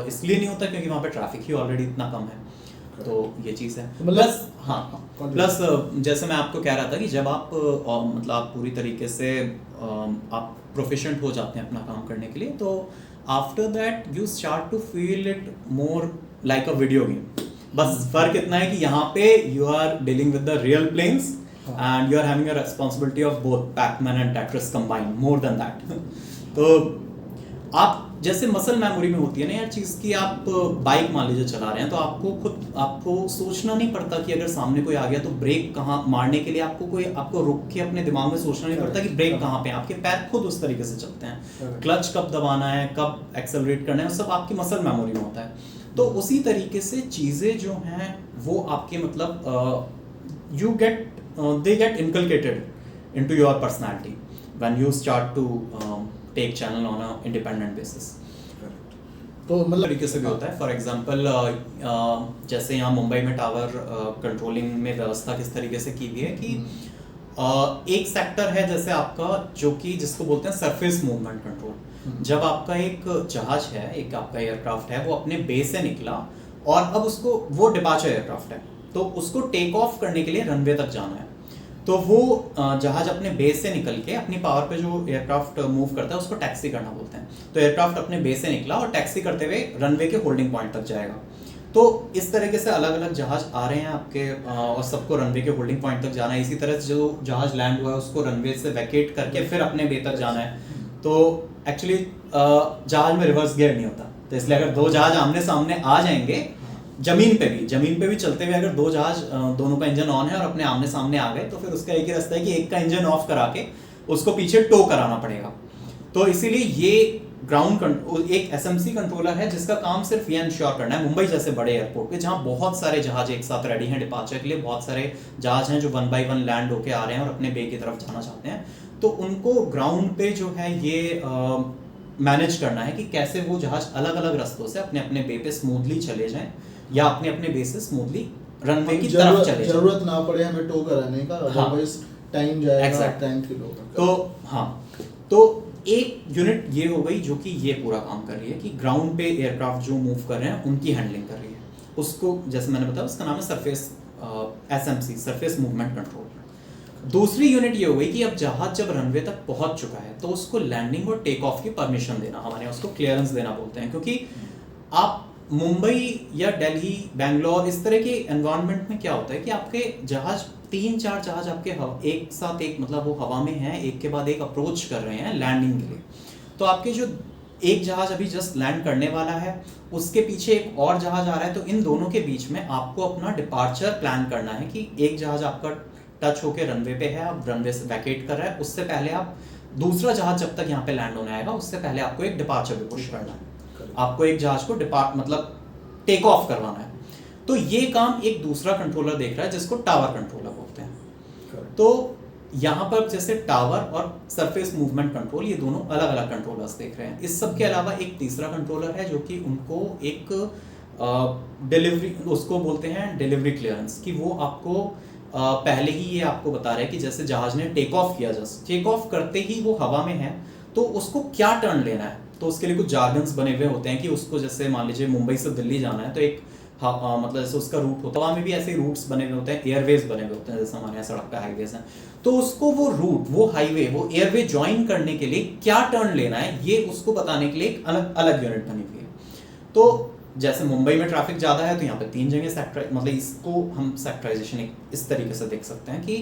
इसलिए नहीं होता क्योंकि वहाँ पे ट्रैफिक ही ऑलरेडी इतना कम है। तो ये चीज़ है। प्लस प्लस जैसे मैं आपको कह रहा था कि जब आप मतलब आप पूरी तरीके से आप प्रोफिशिएंट हो जाते हैं अपना काम करने के लिए, तो after that you start to feel it more like a video game. बस फर्क इतना है कि यहाँ पे you are dealing with the real planes and you are having a responsibility of both Pacman and Tetris combined, more than that. तो आप जैसे मसल मेमोरी में होती है ना यार चीज़ की, आप बाइक मान लीजिए चला रहे हैं तो आपको सोचना नहीं पड़ता कि अगर सामने कोई आ गया तो ब्रेक कहाँ मारने के लिए आपको रुक के अपने दिमाग में सोचना नहीं पड़ता कि ब्रेक कहाँ पे है। आपके पैर खुद उस तरीके से चलते हैं, क्लच कब दबाना है, कब एक्सेलरेट करना है, सब आपकी मसल मेमोरी में होता है। तो उसी तरीके से चीज़ें जो हैं वो आपके मतलब they get inculcated into your personality when you start to take channel on a independent basis. तो मतलब तरीके से भी होता है। फॉर एग्जांपल जैसे यहाँ मुंबई में टावर कंट्रोलिंग में व्यवस्था किस तरीके से की गई है कि एक सेक्टर है जैसे आपका जो कि जिसको बोलते हैं सरफेस मूवमेंट कंट्रोल। जब आपका एक जहाज है, एक आपका एयरक्राफ्ट है, वो अपने बेस से निकला और अब उसको वो डिपार्चर एयरक्राफ्ट है तो उसको टेक ऑफ करने के लिए रनवे तक जाना है, तो वो जहाज अपने बेस से निकल के अपनी पावर पे जो एयरक्राफ्ट मूव करता है उसको टैक्सी करना बोलते हैं। तो एयरक्राफ्ट अपने बेस से निकला और टैक्सी करते हुए रनवे के होल्डिंग पॉइंट तक जाएगा। तो इस तरीके से अलग अलग जहाज आ रहे हैं आपके और सबको रनवे के होल्डिंग पॉइंट तक जाना है। इसी तरह से जो जहाज लैंड हुआ है उसको रनवे से वैकेट करके फिर अपने बे तक जाना है। तो एक्चुअली जहाज में रिवर्स गियर नहीं होता, तो इसलिए अगर दो जहाज आमने सामने आ जाएंगे जमीन पे भी चलते हुए अगर दो जहाज दोनों का इंजन ऑन है और अपने आमने सामने आ गए तो फिर उसका एक ही रास्ता है कि एक का इंजन ऑफ करा के उसको पीछे टो कराना पड़ेगा। तो इसीलिए ये ग्राउंड एक एसएमसी कंट्रोलर है जिसका काम सिर्फ ये इंश्योर करना है मुंबई जैसे बड़े एयरपोर्ट पे जहां बहुत सारे जहाज एक साथ रेडी हैं डिपार्चर के लिए, बहुत सारे जहाज हैं जो 1 बाय 1 लैंड होके आ रहे हैं और अपने बे की तरफ जाना चाहते हैं, तो उनको ग्राउंड पे जो है ये मैनेज करना है कि कैसे वो जहाज अलग अलग रास्तों से अपने अपने बे पे स्मूथली चले जाएं या अपने अपने बे से स्मूथली रनवे की तरफ चले जाएं। जरूरत ना पड़े हमें टो कराने का, अदरवाइज टाइम जाएगा, टाइम किल होगा। तो हाँ, तो एक यूनिट ये हो गई जो कि ये पूरा काम कर रही है कि ग्राउंड पे एयरक्राफ्ट जो मूव कर रहे हैं उनकी हैंडलिंग कर रही है। उसको जैसे मैंने बताया उसका नाम है surface SMC, surface movement control. दूसरी यूनिट ये हो गई कि अब जहाज जब रनवे तक पहुंच चुका है तो उसको लैंडिंग और टेक ऑफ की परमिशन देना, हमारे यहाँ उसको क्लियरेंस देना बोलते हैं। क्योंकि आप मुंबई या दिल्ली, बैंगलोर इस तरह के एनवायरनमेंट में क्या होता है कि आपके जहाज 3-4 जहाज आपके एक साथ एक मतलब वो हवा में हैं, एक के बाद एक अप्रोच कर रहे हैं लैंडिंग के लिए। तो आपके जो एक जहाज अभी जस्ट लैंड करने वाला है उसके पीछे एक और जहाज आ रहा है, तो इन दोनों के बीच में आपको अपना डिपार्चर प्लान करना है कि एक जहाज आपका टच होके रनवे पे है, आप रनवे से वैकेट कर रहा है, उससे पहले आप दूसरा जहाज जब तक यहाँ पे लैंड होने आएगा उससे पहले आपको एक डिपार्चर भी पुश करना है, आपको एक जहाज को मतलब टेक ऑफ करवाना है। तो ये काम एक दूसरा कंट्रोलर देख रहा है जिसको टावर कंट्रोलर बोलते हैं। तो यहाँ पर जैसे टावर और सरफेस मूवमेंट कंट्रोल ये दोनों अलग अलग कंट्रोलर्स देख रहे हैं। इस सब के अलावा एक तीसरा कंट्रोलर है जो कि उनको एक डिलीवरी, उसको बोलते हैं डिलीवरी क्लियरेंस, कि वो आपको पहले ही ये आपको बता रहा है कि जैसे जहाज ने टेक ऑफ किया, जस्ट टेक ऑफ करते ही वो हवा में है तो उसको क्या टर्न लेना है। तो उसके लिए कुछ जार्गन्स बने हुए होते हैं कि उसको जैसे मान लीजिए मुंबई से दिल्ली जाना है तो एक मतलब जैसे उसका रूट होता है, हवा में भी ऐसे रूट्स बने हुए होते हैं, एयरवेज बने हुए होते हैं जैसे हमारे यहाँ सड़क पे हाईवेज हैं। तो उसको वो रूट, वो हाईवे, वो एयरवे ज्वाइन करने के लिए क्या टर्न लेना है ये उसको बताने के लिए एक अलग अलग यूनिट बनी हुई है। तो जैसे मुंबई में ट्रैफिक ज़्यादा है तो यहाँ पे 3 जगह सेक्टर, मतलब इसको हम सेक्टराइजेशन इस तरीके से देख सकते हैं कि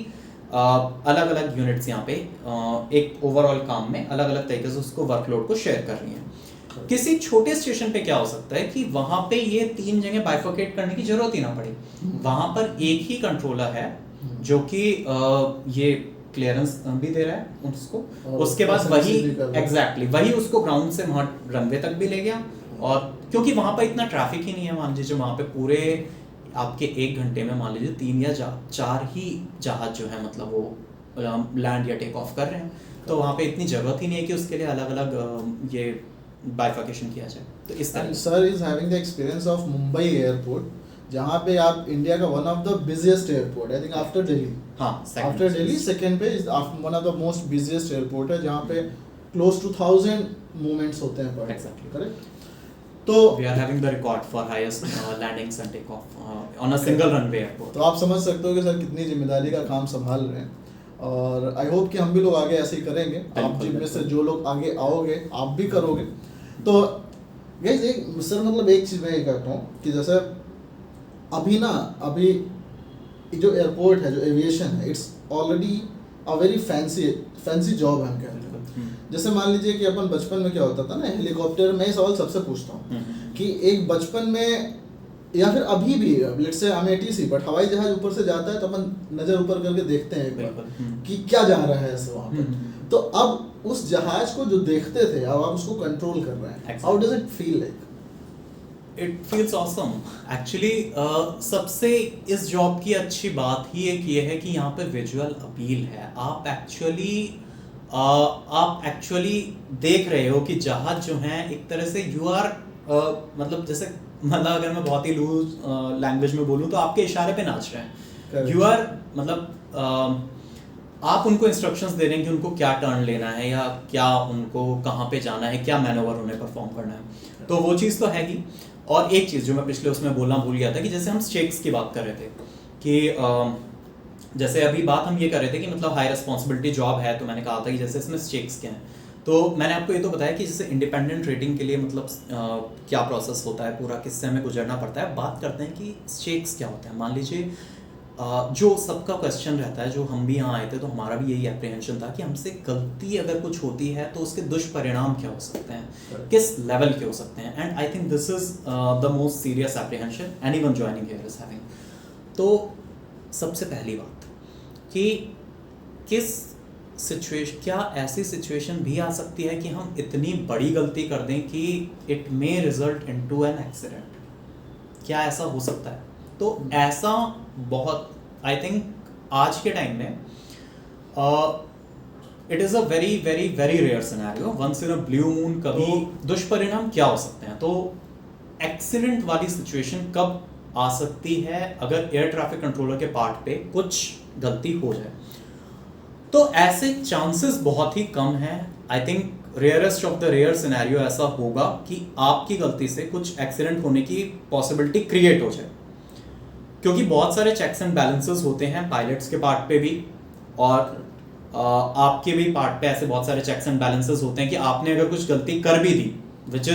अलग अलग यूनिट्स यहाँ पे एक ओवरऑल काम में अलग अलग तरीके से उसको वर्कलोड को शेयर कर रही हैं। किसी छोटे स्टेशन पे क्या हो सकता है कि वहाँ पे ये 3 जगह बाइफरकेट करने की जरूरत ही ना पड़े, वहाँ पर एक ही कंट्रोलर है जो कि ये क्लियरेंस भी दे रहा है उसको, उसके बाद वही एग्जैक्टली वही उसको ग्राउंड से वहाँ रनवे तक भी ले गया। और क्योंकि वहाँ पर इतना ट्रैफिक ही नहीं है, मान लीजिए वहाँ पे पूरे आपके 1 घंटे में मान लीजिए 3 या 4 ही जहाज जो है मतलब वो लैंड या टेक ऑफ कर रहे हैं, तो वहाँ पे इतनी ज़रूरत ही नहीं है कि उसके लिए अलग अलग ये बाइफर्केशन किया जाए। तो इस तरह sir is having the experience of Mumbai airport, जहाँ पे आप इंडिया का one of the busiest airport, I think after Delhi, हाँ आफ्टर दिल्ली सेकंड पे is one of the most busiest airport है, जहाँ पे क्लोज टू 1000 मूवमेंट्स होते हैं पर Exactly. करेक्ट। तो we are having the record for highest landings and takeoff on a single runway airport. तो आप समझ सकते हो कि सर कितनी जिम्मेदारी का काम संभाल रहे हैं, और आई होप कि हम भी लोग आगे ऐसे ही करेंगे। आप जिम में से जो लोग आगे आओगे आप भी करोगे। तो गाइस एक सर मतलब एक चीज़ मैं ये कहता हूँ कि जैसे अभी जो एयरपोर्ट है, जो एविएशन है, it's already a very fancy job है हम कहते हैं। जैसे मान लीजिए कि अपन बचपन में क्या होता था ना, हेलीकॉप्टर, मैं ये सवाल सबसे पूछता हूँ कि एक बचपन में या फिर अभी भी लेट्स से हम एटीसी बट हवाई जहाज ऊपर से जाता है तो अपन नज़र ऊपर करके देखते हैं एक बार कि क्या जा रहा है ऐसे वहाँ पर। तो अब उस जहाज को जो देखते थे अब आप उसको कंट्रोल कर रहे हैं, how does it feel like? It feels awesome. Actually, सबसे इस जॉब की अच्छी बात ही एक ये है कि यहाँ पे विजुअल अपील है। आप एक्चुअली देख रहे हो कि जहाज जो है एक तरह से यू आर मतलब जैसे मतलब अगर मैं बहुत ही लूज लैंग्वेज में बोलूँ तो आपके इशारे पे नाच रहे हैं। यू आर मतलब आप उनको इंस्ट्रक्शंस दे रहे हैं कि उनको क्या टर्न लेना है या क्या उनको कहाँ पे जाना है, क्या मैनोवर उन्हें परफॉर्म करना है। तो वो चीज़ तो है ही। और एक चीज़ जो मैं पिछले उसमें बोलना भूल गया था कि जैसे हम स्टेक्स की बात कर रहे थे कि जैसे अभी बात हम ये कर रहे थे कि मतलब हाई रिस्पॉन्सिबिलिटी जॉब है, तो मैंने कहा था कि जैसे इसमें स्टेक्स क्या हैं। तो मैंने आपको ये तो बताया कि जैसे इंडिपेंडेंट रेटिंग के लिए मतलब क्या प्रोसेस होता है, पूरा किससे हमें गुजरना पड़ता है। बात करते हैं कि स्टेक्स क्या होते हैं। मान लीजिए जो सबका क्वेश्चन रहता है, जो हम भी यहाँ आए थे तो हमारा भी यही एप्रीहेंशन था कि हमसे गलती अगर कुछ होती है तो उसके दुष्परिणाम क्या हो सकते हैं, किस लेवल के हो सकते हैं। And I think this is the most serious apprehension anyone joining here is having. तो सबसे पहली बात कि किस सिचुएशन, क्या ऐसी सिचुएशन भी आ सकती है कि हम इतनी बड़ी गलती कर दें कि it may result into an accident. क्या ऐसा हो सकता है? तो ऐसा बहुत आई थिंक आज के टाइम में it is a very very very rare scenario, once in a blue moon. कभी दुष्परिणाम क्या हो सकते हैं? तो एक्सीडेंट वाली सिचुएशन कब आ सकती है? अगर एयर ट्रैफिक कंट्रोलर के पार्ट पे कुछ गलती हो जाए तो ऐसे चांसेस बहुत ही कम हैं। I think rarest of the rare scenario ऐसा होगा कि आपकी गलती से कुछ एक्सीडेंट होने की पॉसिबिलिटी क्रिएट हो जाए, क्योंकि बहुत सारे चेक्स एंड बैलेंसेस होते हैं पायलट्स के पार्ट पे भी और आपके भी पार्ट पे ऐसे बहुत सारे चेक्स एंड बैलेंसेस होते हैं कि आपने अगर कुछ गलती कर भी दी which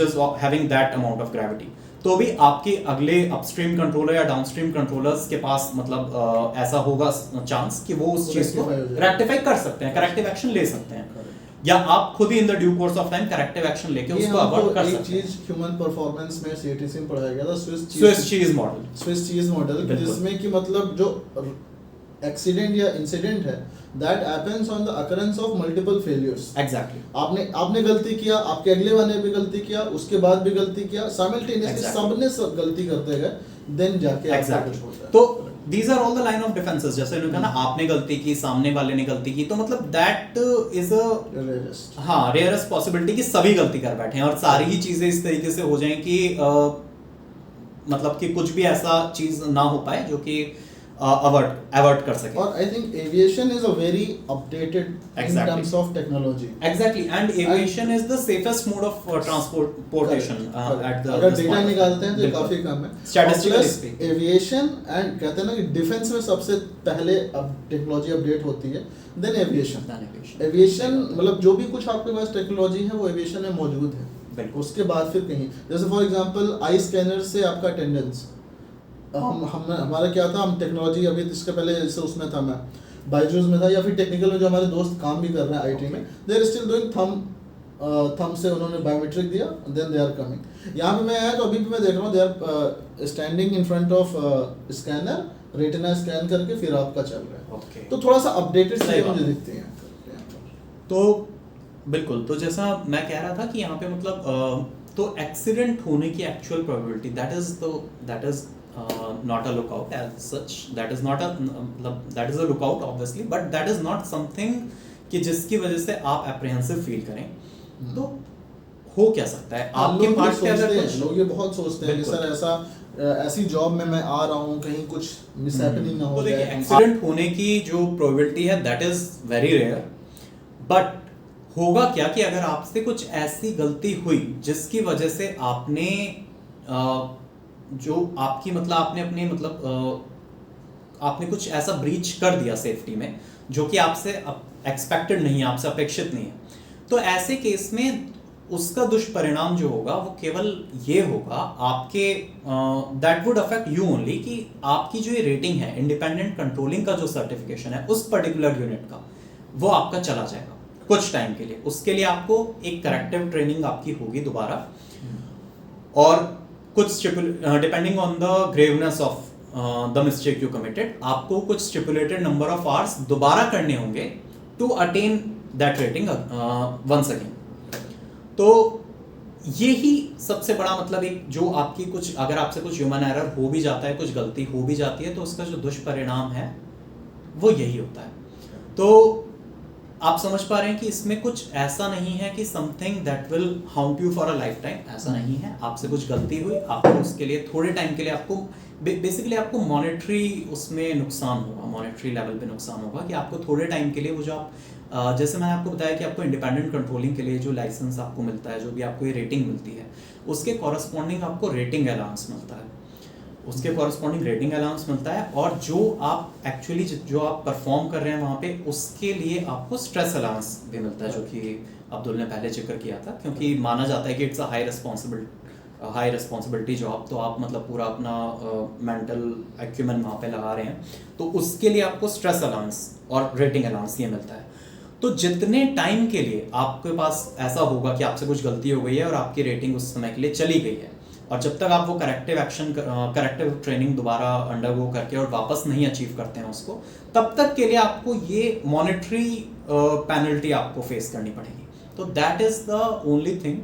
is having that amount of gravity, तो भी आपके अगले अपस्ट्रीम कंट्रोलर या डाउनस्ट्रीम कंट्रोलर्स के पास मतलब ऐसा होगा चांस कि वो उस चीज को रेक्टिफाई कर सकते हैं, करेक्टिव एक्शन ले सकते हैं, या आप खुद ही in the due course of time corrective action लेके उसको अवॉइड कर सकते हैं। एक चीज ह्यूमन परफॉर्मेंस में सीटीसी में पढ़ाया गया था, स्विस चीज मॉडल, जिसमें कि मतलब जो एक्सीडेंट या इंसिडेंट है that happens on the occurrence of multiple failures. Exactly, आपने गलती किया, आपके अगले वाले भी गलती किया, उसके बाद भी गलती किया, साइमल्टेनियसली सबने सब गलती करते गए, देन जाके आपका कुछ होता है। तो these are all the line of defenses। जैसे उन्होंने कहा ना, आपने गलती की, सामने वाले ने गलती की, तो मतलब that is a हाँ रेयरेस्ट पॉसिबिलिटी कि सभी गलती कर बैठे हैं और सारी ही चीजें इस तरीके से हो जाएं कि मतलब कि कुछ भी ऐसा चीज ना हो पाए जो कि अवॉइड कर सके। और I think aviation is a very updated in terms of technology. Exactly, and aviation is the safest mode of transportation at the, अगर डेटा निकालते हैं तो काफी कम है स्टैटिस्टिकली। एविएशन एंड कहते हैं ना कि डिफेंस में सबसे पहले अब टेक्नोलॉजी अपडेट होती है, देन एविएशन। एविएशन मतलब जो भी कुछ आपके पास टेक्नोलॉजी है वो एविएशन में मौजूद है। बिल्कुल। उसके बाद फिर कहीं, जैसे फॉर एग्जांपल आई स्कैनर से आपका अटेंडेंस, हम हमारा क्या था, हम टेक्नोलॉजी अभी इसके पहले जैसे उसमें था, मैं बायजूस में था, या फिर टेक्निकल में जो हमारे दोस्त काम भी कर रहे हैं आईटी में, they are still doing thumb से उन्होंने बायोमेट्रिक दिया, देन दे आर कमिंग। यहाँ पे मैं आया तो अभी भी मैं देख रहा हूँ, they are standing in front of scanner, retina scan करके फिर आपका चल रहा है। Okay. तो थोड़ा सा अपडेटेड सही चीजें मुझे बात है। दिखती हैं। तो बिल्कुल, तो जैसा मैं कह रहा था कि यहाँ पे मतलब तो एक्सीडेंट होने की actual probability that is not a lookout as such, that is not a मतलब that is a lookout obviously, but that is not something कि जिसकी वजह से आप एप्रीहेंसिव फील करें। तो हो क्या सकता है आपके लोग ये पार्ट पे अगर सोचते हैं, कुछ लोग ये बहुत सोचते हैं कि बिल्कुल। सर ऐसा ऐसी जॉब में मैं आ रहा हूँ, कहीं कुछ मिसहैपनिंग ना तो हो देखिए जाए। एक्सीडेंट होने की जो प्रोबेबिलिटी है that is very rare, but होगा क्या कि अगर आपसे कुछ ऐसी गलती हुई जिसकी वजह से आपने जो आपकी मतलब आपने अपने मतलब आपने कुछ ऐसा ब्रीच कर दिया सेफ्टी में जो कि आपसे एक्सपेक्टेड नहीं है, आपसे अपेक्षित नहीं है, तो ऐसे केस में उसका दुष्परिणाम जो होगा वो केवल ये होगा आपके that would affect you only, कि आपकी जो ये रेटिंग है इंडिपेंडेंट कंट्रोलिंग का जो सर्टिफिकेशन है उस पर्टिकुलर यूनिट का, वो आपका चला जाएगा कुछ टाइम के लिए। उसके लिए आपको एक करेक्टिव ट्रेनिंग आपकी होगी दोबारा, और कुछ depending on the graveness of the mistake you committed, आपको कुछ स्टिपुलेटेड नंबर ऑफ आवर्स दोबारा करने होंगे to attain that rating once again. तो ये ही सबसे बड़ा मतलब एक जो आपकी कुछ अगर आपसे कुछ ह्यूमन एरर हो भी जाता है, कुछ गलती हो भी जाती है, तो उसका जो दुष्परिणाम है वो यही होता है। तो आप समझ पा रहे हैं कि इसमें कुछ ऐसा नहीं है कि something that will haunt you for a lifetime, ऐसा नहीं है। आपसे कुछ गलती हुई, आपको उसके लिए थोड़े टाइम के लिए आपको बेसिकली आपको मॉनेटरी उसमें नुकसान होगा, मॉनेटरी लेवल पे नुकसान होगा कि आपको थोड़े टाइम के लिए वो जो आप जैसे मैंने आपको बताया कि आपको इंडिपेंडेंट कंट्रोलिंग के लिए जो लाइसेंस आपको मिलता है, जो भी आपको ये रेटिंग मिलती है, उसके कॉरस्पॉन्डिंग आपको रेटिंग अलाउंस मिलता है, उसके कॉरस्पॉन्डिंग रेटिंग अलाउंस मिलता है, और जो आप एक्चुअली जो आप परफॉर्म कर रहे हैं वहाँ पे उसके लिए आपको स्ट्रेस अलाउंस भी मिलता है, जो कि अब्दुल ने पहले जिक्र किया था, क्योंकि माना जाता है कि it's a high responsibility job, तो आप मतलब पूरा अपना मेंटल एक्यूमेंट वहाँ पे लगा रहे हैं, तो उसके लिए आपको स्ट्रेस अलाउंस और रेटिंग अलाउंस ये मिलता है। तो जितने टाइम के लिए आपके पास ऐसा होगा कि आपसे कुछ गलती हो गई है और आपकी रेटिंग उस समय के लिए चली गई है, और जब तक आप वो करेक्टिव ट्रेनिंग दोबारा अंडरगो करके और वापस नहीं अचीव करते हैं उसको, तब तक के लिए आपको ये मॉनेटरी पेनल्टी आपको फेस करनी पड़ेगी। तो that is the only thing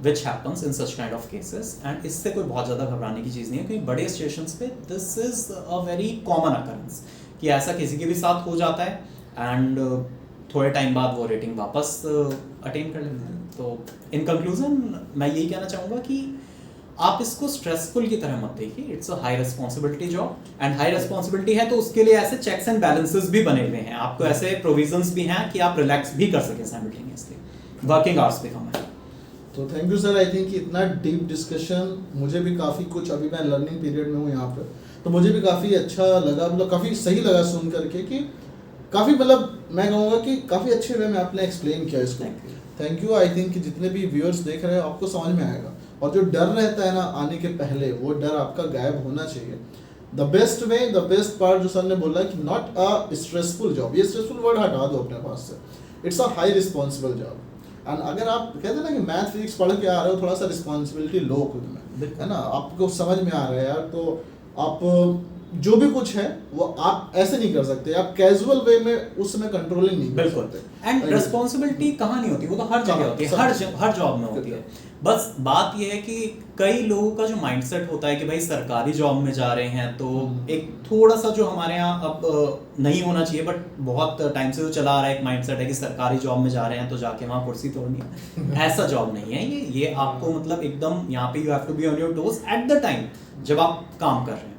which happens in such kind of cases, and इससे कोई बहुत ज़्यादा घबराने की चीज़ नहीं है, क्योंकि बड़े स्टेशंस पे this is a very common occurrence कि ऐसा किसी के भी साथ हो जाता है, एंड थोड़े टाइम बाद वो रेटिंग वापस अटेन कर लेते हैं। तो इन कंक्लूजन मैं यही कहना चाहूँगा कि आप इसको स्ट्रेसफुल की तरह मत देखिए, it's a high responsibility job, and high responsibility है तो उसके लिए ऐसे चेक्स एंड बैलेंसेस भी बने हुए हैं, आपको ऐसे प्रोविजंस भी हैं कि आप रिलैक्स भी कर सकें साइमल्टेनियसली, वर्किंग आवर्स भी कम है। तो thank you sir, I think इतना डीप डिस्कशन, मुझे भी काफ़ी कुछ, अभी मैं लर्निंग पीरियड में हूँ यहाँ पे, तो मुझे भी काफ़ी अच्छा लगा, मतलब काफ़ी सही लगा सुन करके कि काफ़ी मतलब मैं कहूँगा कि काफ़ी अच्छे वे में आपने एक्सप्लेन किया इसको। Thank you. आई थिंक कि जितने भी व्यूअर्स देख रहे हैं आपको समझ में आएगा, और जो डर रहता है ना आने के पहले, वो डर आपका गायब होना चाहिए। The best way, the best part जो सर ने बोला कि नॉट अ स्ट्रेसफुल जॉब, ये स्ट्रेसफुल वर्ड हटा दो अपने पास से, it's a high responsible job. And अगर आप कहते हैं ना कि मैथ फिजिक्स पढ़ के आ रहे हो, थोड़ा सा रिस्पॉन्सिबिलिटी लो खुद में, है ना, आपको समझ में आ रहा है यार, तो आप जो भी कुछ है वो आप ऐसे नहीं कर सकते, आप कैजुअल वे में उसमें कंट्रोलिंग नहीं कर सकते। एंड रिस्पॉन्सिबिलिटी कहाँ नहीं होती, वो तो हर जगह होती है, हर जॉब में होती है। बस बात ये है कि कई लोगों का जो माइंडसेट होता है कि भाई सरकारी जॉब में जा रहे हैं, तो एक थोड़ा सा जो हमारे यहाँ अब नहीं होना चाहिए, बट बहुत टाइम से जो चला आ रहा है एक माइंडसेट है कि सरकारी जॉब में जा रहे हैं तो जाके वहाँ कुर्सी तोड़नी है। ऐसा जॉब नहीं है ये आपको मतलब एकदम यहाँ पे you have to be on your toes at the time जब आप काम कर रहे हैं,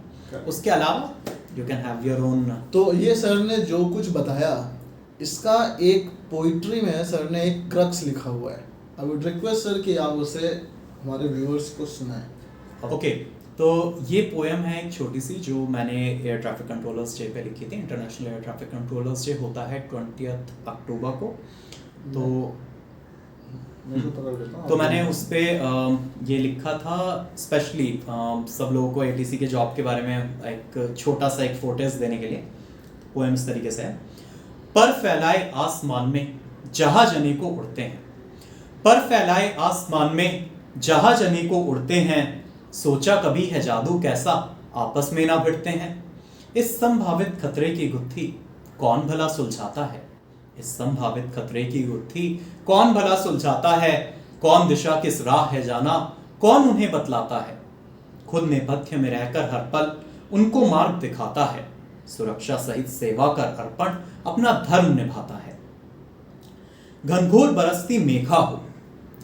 उसके अलावा you can have your own. तो ये सर ने जो कुछ बताया, इसका एक पोइट्री में सर ने एक क्रक्स लिखा हुआ है, आई वुड रिक्वेस्ट सर कि आप उसे हमारे व्यूअर्स को सुनाएं। ओके, तो ये पोएम है एक छोटी सी जो मैंने एयर ट्रैफिक कंट्रोलर्स डे पे लिखी थी। International air traffic controllers day होता है 20 अक्टूबर को, तो मैं तो पकड़ लेता हूँ। तो मैंने उस पे ये लिखा था स्पेशली सब लोगों को एटीसी के जॉब के बारे में एक छोटा सा एक फोटेज देने के लिए। पोएम इस तरीके से है। पर फैलाए आसमान में जहाज अनेको उड़ते हैं, पर फैलाए आसमान में जहाज अनेको उड़ते हैं, सोचा कभी है जादू कैसा आपस में ना भिड़ते हैं। इस संभावित खतरे की गुत्थी कौन भला सुलझाता है, इस संभावित खतरे की गुत्थी कौन भला सुलझाता है, कौन दिशा किस राह है जाना कौन उन्हें बतलाता है। खुद नेपथ्य में रहकर हर पल उनको मार्ग दिखाता है, सुरक्षा सहित सेवा कर अर्पण अपना धर्म निभाता है। घनघोर बरसती मेघा हो,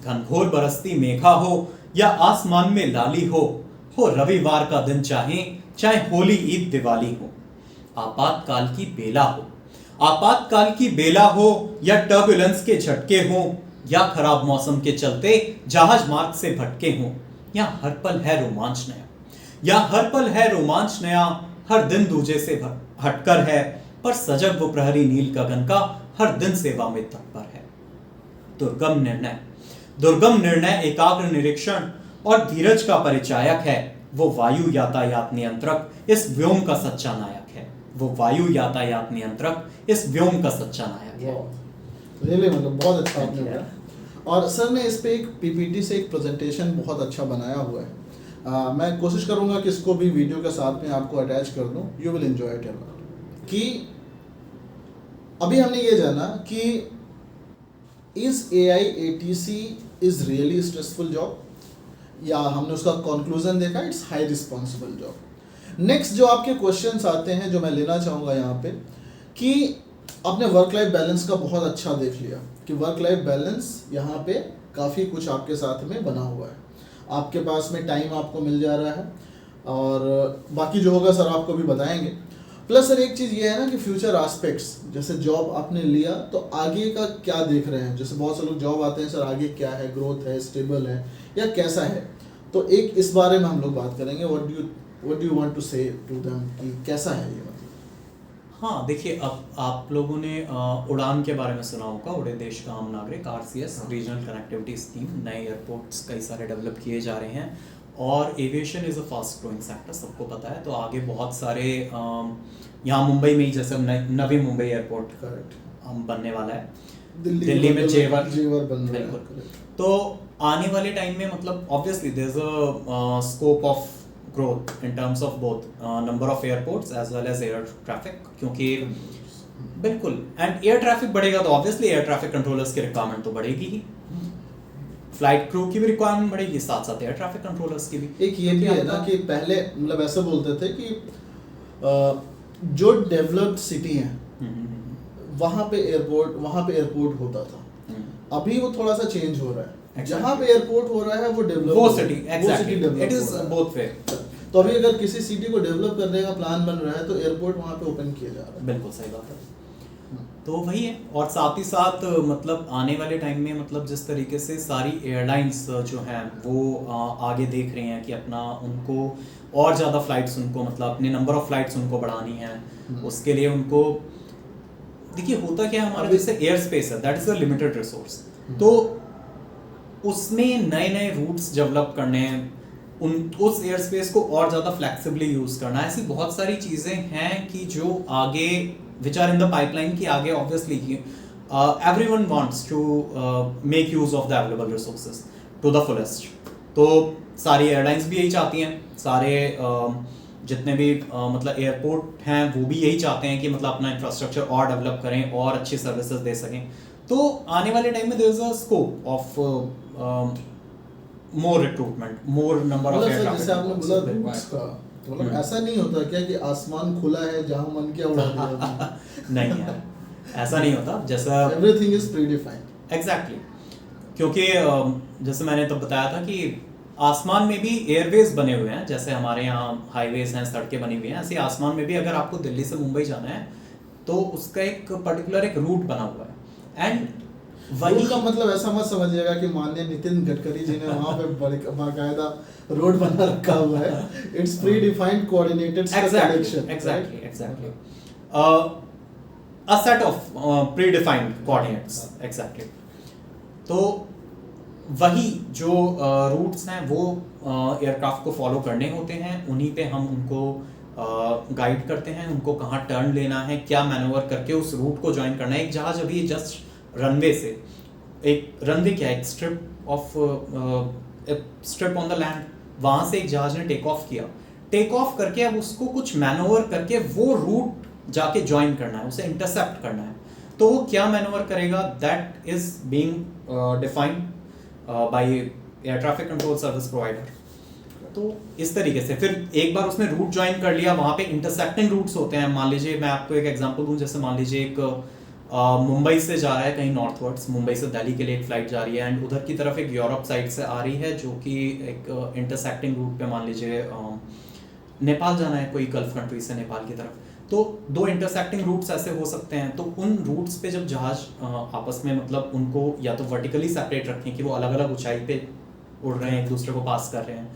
घनघोर बरसती मेघा हो या आसमान में लाली हो रविवार का दिन चाहे होली ईद दिवाली हो, आपातकाल की बेला हो, आपातकाल की बेला हो या टर्बुलेंस के झटके हो या खराब मौसम के चलते जहाज मार्ग से भटके हो, या हर पल है रोमांच नया, या हर पल है रोमांच नया, हर दिन दूजे से हटकर है, पर सजग वो प्रहरी नील गगन का हर दिन सेवा में तत्पर है। दुर्गम निर्णय एकाग्र निरीक्षण और धीरज का परिचायक है, वो वायु यातायात नियंत्रक इस व्योम का सच्चा नायक है, वो वायु यातायात नियंत्रक इस व्योम का सच्चा नायक है। रियली मतलब बहुत अच्छा आपने बोला। और सर ने इस पे एक पीपीटी से एक प्रेजेंटेशन बहुत अच्छा बनाया हुआ है। मैं कोशिश करूंगा कि इसको भी वीडियो के साथ में आपको अटैच कर दूं, you will enjoy it a lot. कि अभी हमने ये जाना कि is AIATC is really stressful job, या हमने उसका कंक्लूजन देखा it's high responsible job. Next जो आपके क्वेश्चंस आते हैं जो मैं लेना चाहूँगा यहाँ पे, कि आपने वर्क लाइफ बैलेंस का बहुत अच्छा देख लिया कि वर्क लाइफ बैलेंस यहाँ पे काफ़ी कुछ आपके साथ में बना हुआ है, आपके पास में टाइम आपको मिल जा रहा है, और बाकी जो होगा सर आपको भी बताएंगे। प्लस सर एक चीज़ ये है ना कि फ्यूचर एस्पेक्ट्स, जैसे जॉब आपने लिया तो आगे का क्या देख रहे हैं, जैसे बहुत से लोग जॉब आते हैं सर आगे क्या है, ग्रोथ है, स्टेबल है या कैसा है, तो एक इस बारे में हम लोग बात करेंगे। What do you want to say to them कि कैसा है ये मतलब। हाँ देखिए, अब आप लोगों ने उड़ान के बारे में सुना होगा, उड़े देश का आम नागरिक, RCS रीजनल कनेक्टिविटी स्कीम, नए एयरपोर्ट्स कई सारे डेवलप किए जा रहे हैं, और aviation is a fast growing sector, सबको पता है। तो आगे बहुत सारे यहाँ मुंबई में ही जैसे नवी मुंबई एयरपोर्ट बनने वाला है, दिल्ली में जेवर बन रहा है। बिल्कुल। तो आने वाले टाइम में मतलब obviously there is a scope of growth in terms of both number of airports as well as air traffic, क्योंकि बिल्कुल एंड एयर ट्रैफिक बढ़ेगा तो ऑब्वियसली एयर ट्रैफिक कंट्रोलर्स की रिक्वायरमेंट तो बढ़ेगी ही, फ्लाइट क्रू की भी रिक्वायरमेंट बढ़ेगी, साथ साथ एयर ट्रैफिक कंट्रोलर्स की भी। एक ये भी है ना कि पहले मतलब ऐसे बोलते थे कि जो डेवलप्ड सिटी है वहाँ पे एयरपोर्ट होता था, अभी वो थोड़ा सा चेंज हो रहा है, जहाँ पे एयरपोर्ट हो रहा है वो डेवलप, वो city exactly, it is both way. तो अभी अगर किसी सिटी को डेवलप करने का प्लान बन रहा है तो एयरपोर्ट वहाँ पे ओपन किया जा रहा है। बिल्कुल सही बात है। तो वही है, और साथ ही साथ मतलब आने वाले टाइम में मतलब जिस तरीके से सारी एयरलाइंस जो हैं वो आगे देख रही हैं कि अपना उनको और ज़्यादा फ्लाइट्स उनको मतलब अपने नंबर ऑफ फ्लाइट्स उनको बढ़ानी है, उसके लिए उनको देखिए होता क्या है, हमारा जैसे एयर स्पेस है that is a limited resource, तो उसमें नए नए रूट्स डेवलप करने हैं, उस एयर स्पेस को और ज़्यादा फ्लेक्सिबली यूज़ करना, ऐसी बहुत सारी चीज़ें हैं कि जो आगे which are in the pipeline की आगे obviously everyone wants to make use of the available resources to the fullest। तो सारी एयरलाइंस भी यही चाहती हैं, सारे जितने भी मतलब एयरपोर्ट हैं वो भी यही चाहते हैं कि मतलब अपना इंफ्रास्ट्रक्चर और डेवलप करें और अच्छी सर्विसेज दे सकें। तो आने वाले टाइम में there is a scope of more recruitment, more number of aircraft. जैसे आपने बोला रूट्स का, मतलब ऐसा नहीं होता क्या कि आसमान खुला है जहां मन किया उड़ा दिया? नहीं यार, ऐसा नहीं होता, जैसा एवरीथिंग इज प्रीडिफाइंड। एग्जैक्टली, क्योंकि जैसे मैंने तब बताया था कि आसमान में भी एयरवेज बने हुए हैं, जैसे हमारे यहाँ हाईवेज हैं, सड़कें बनी हुई हैं, ऐसे आसमान में भी अगर आपको दिल्ली से मुंबई जाना है तो उसका एक पर्टिकुलर एक रूट बना हुआ है। एंड वही का मतलब ऐसा मत समझिएगा कि माननीय नितिन गडकरी जी ने वहाँ पे बाकायदा रोड बना रखा हुआ है, it's pre defined coordinated connection. Exactly a set of pre defined coordinates, exactly. तो वही जो रूट्स हैं वो एयरक्राफ्ट को फॉलो करने होते हैं, उन्हीं पे हम उनको गाइड करते हैं, उनको कहाँ टर्न लेना है, क्या मैनोवर करके उस रूट को ज्वाइन करना है। एक जहाज अभी जस्ट रनवे से, एक रनवे क्या है, एक स्ट्रिप ऑन द लैंड, वहाँ से एक जहाज ने टेक ऑफ किया, टेक ऑफ करके अब उसको कुछ मैनोवर करके वो रूट जाके ज्वाइन करना है, उसे इंटरसेप्ट करना है। तो वो क्या मैनोवर करेगा, that is being defined by air traffic control service provider. तो इस तरीके से फिर एक बार उसने रूट ज्वाइन कर लिया, वहाँ पे इंटरसेक्टिंग रूट्स होते हैं। मान लीजिए मैं आपको एक एग्जांपल दूं, जैसे मान लीजिए एक मुंबई से जा रहा है कहीं नॉर्थवर्ड्स, मुंबई से दिल्ली के लिए एक फ्लाइट जा रही है, एंड उधर की तरफ एक यूरोप साइड से आ रही है जो कि एक इंटरसेक्टिंग रूट पे, मान लीजिए नेपाल जाना है, कोई गल्फ कंट्री से नेपाल की तरफ, तो दो इंटरसेक्टिंग रूट्स ऐसे हो सकते हैं। तो उन रूट्स पे जब जहाज आपस में मतलब उनको या तो वर्टिकली सेपरेट रखें कि वो अलग अलग ऊंचाई पे उड़ रहे हैं, एक दूसरे को पास कर रहे हैं,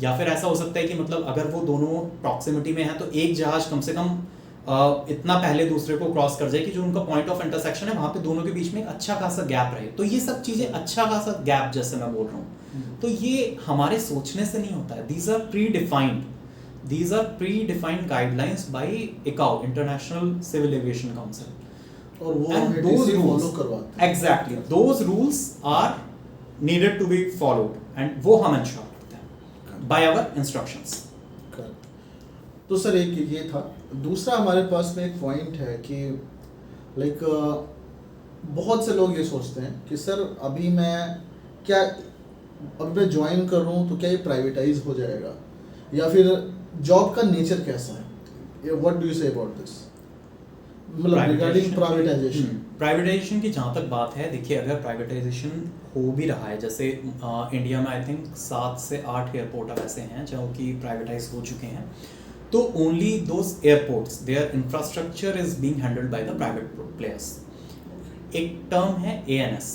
या फिर ऐसा हो सकता है कि मतलब अगर वो दोनों प्रॉक्सिमिटी में हैं तो एक जहाज कम से कम इतना पहले दूसरे को क्रॉस कर जाए कि जो उनका पॉइंट ऑफ इंटरसेक्शन है वहाँ पे दोनों के बीच में एक अच्छा खासा गैप रहे। तो ये सब चीज़ें, अच्छा खासा गैप जैसे मैं बोल रहा हूँ, तो ये हमारे सोचने से नहीं होता है। These are predefined guidelines by ICAO, international civil aviation council, और वो and those फॉलो rules, करवाते हैं। exactly, those rules are needed to be followed, and वो हम इंश्योर करते हैं by our instructions। तो सर एक ये था। दूसरा हमारे पास में एक पॉइंट है कि लाइक बहुत से लोग ये सोचते हैं कि सर अभी मैं ज्वाइन कर रहा हूँ तो क्या ये प्राइवेटाइज हो जाएगा, या फिर जॉब का नेचर कैसा है, what do you say about this, मतलब रिगार्डिंग प्राइवेटाइजेशन की जहाँ तक बात है, देखिए अगर प्राइवेटाइजेशन हो भी रहा है, जैसे इंडिया में आई थिंक 7 से 8 एयरपोर्ट अब ऐसे हैं जो कि प्राइवेटाइज हो चुके हैं, तो only those airports their infrastructure is being handled by the private players. एक टर्म है ANS,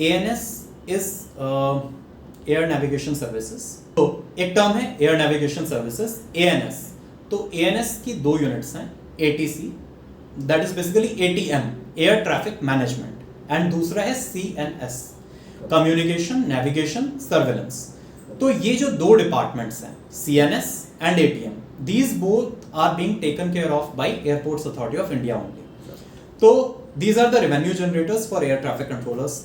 ANS is air navigation services. तो एक टर्म है एयर नेविगेशन सर्विसेज, ANS। तो ANS की 2 यूनिट्स हैं, ATC that is basically ATM, air traffic management, and दूसरा है CNS, कम्युनिकेशन नेविगेशन सर्वेलेंस। तो ये जो 2 डिपार्टमेंट्स हैं, CNS and ATM, these both are being taken care of by Airports Authority of India only. So these are the revenue generators for air traffic controllers,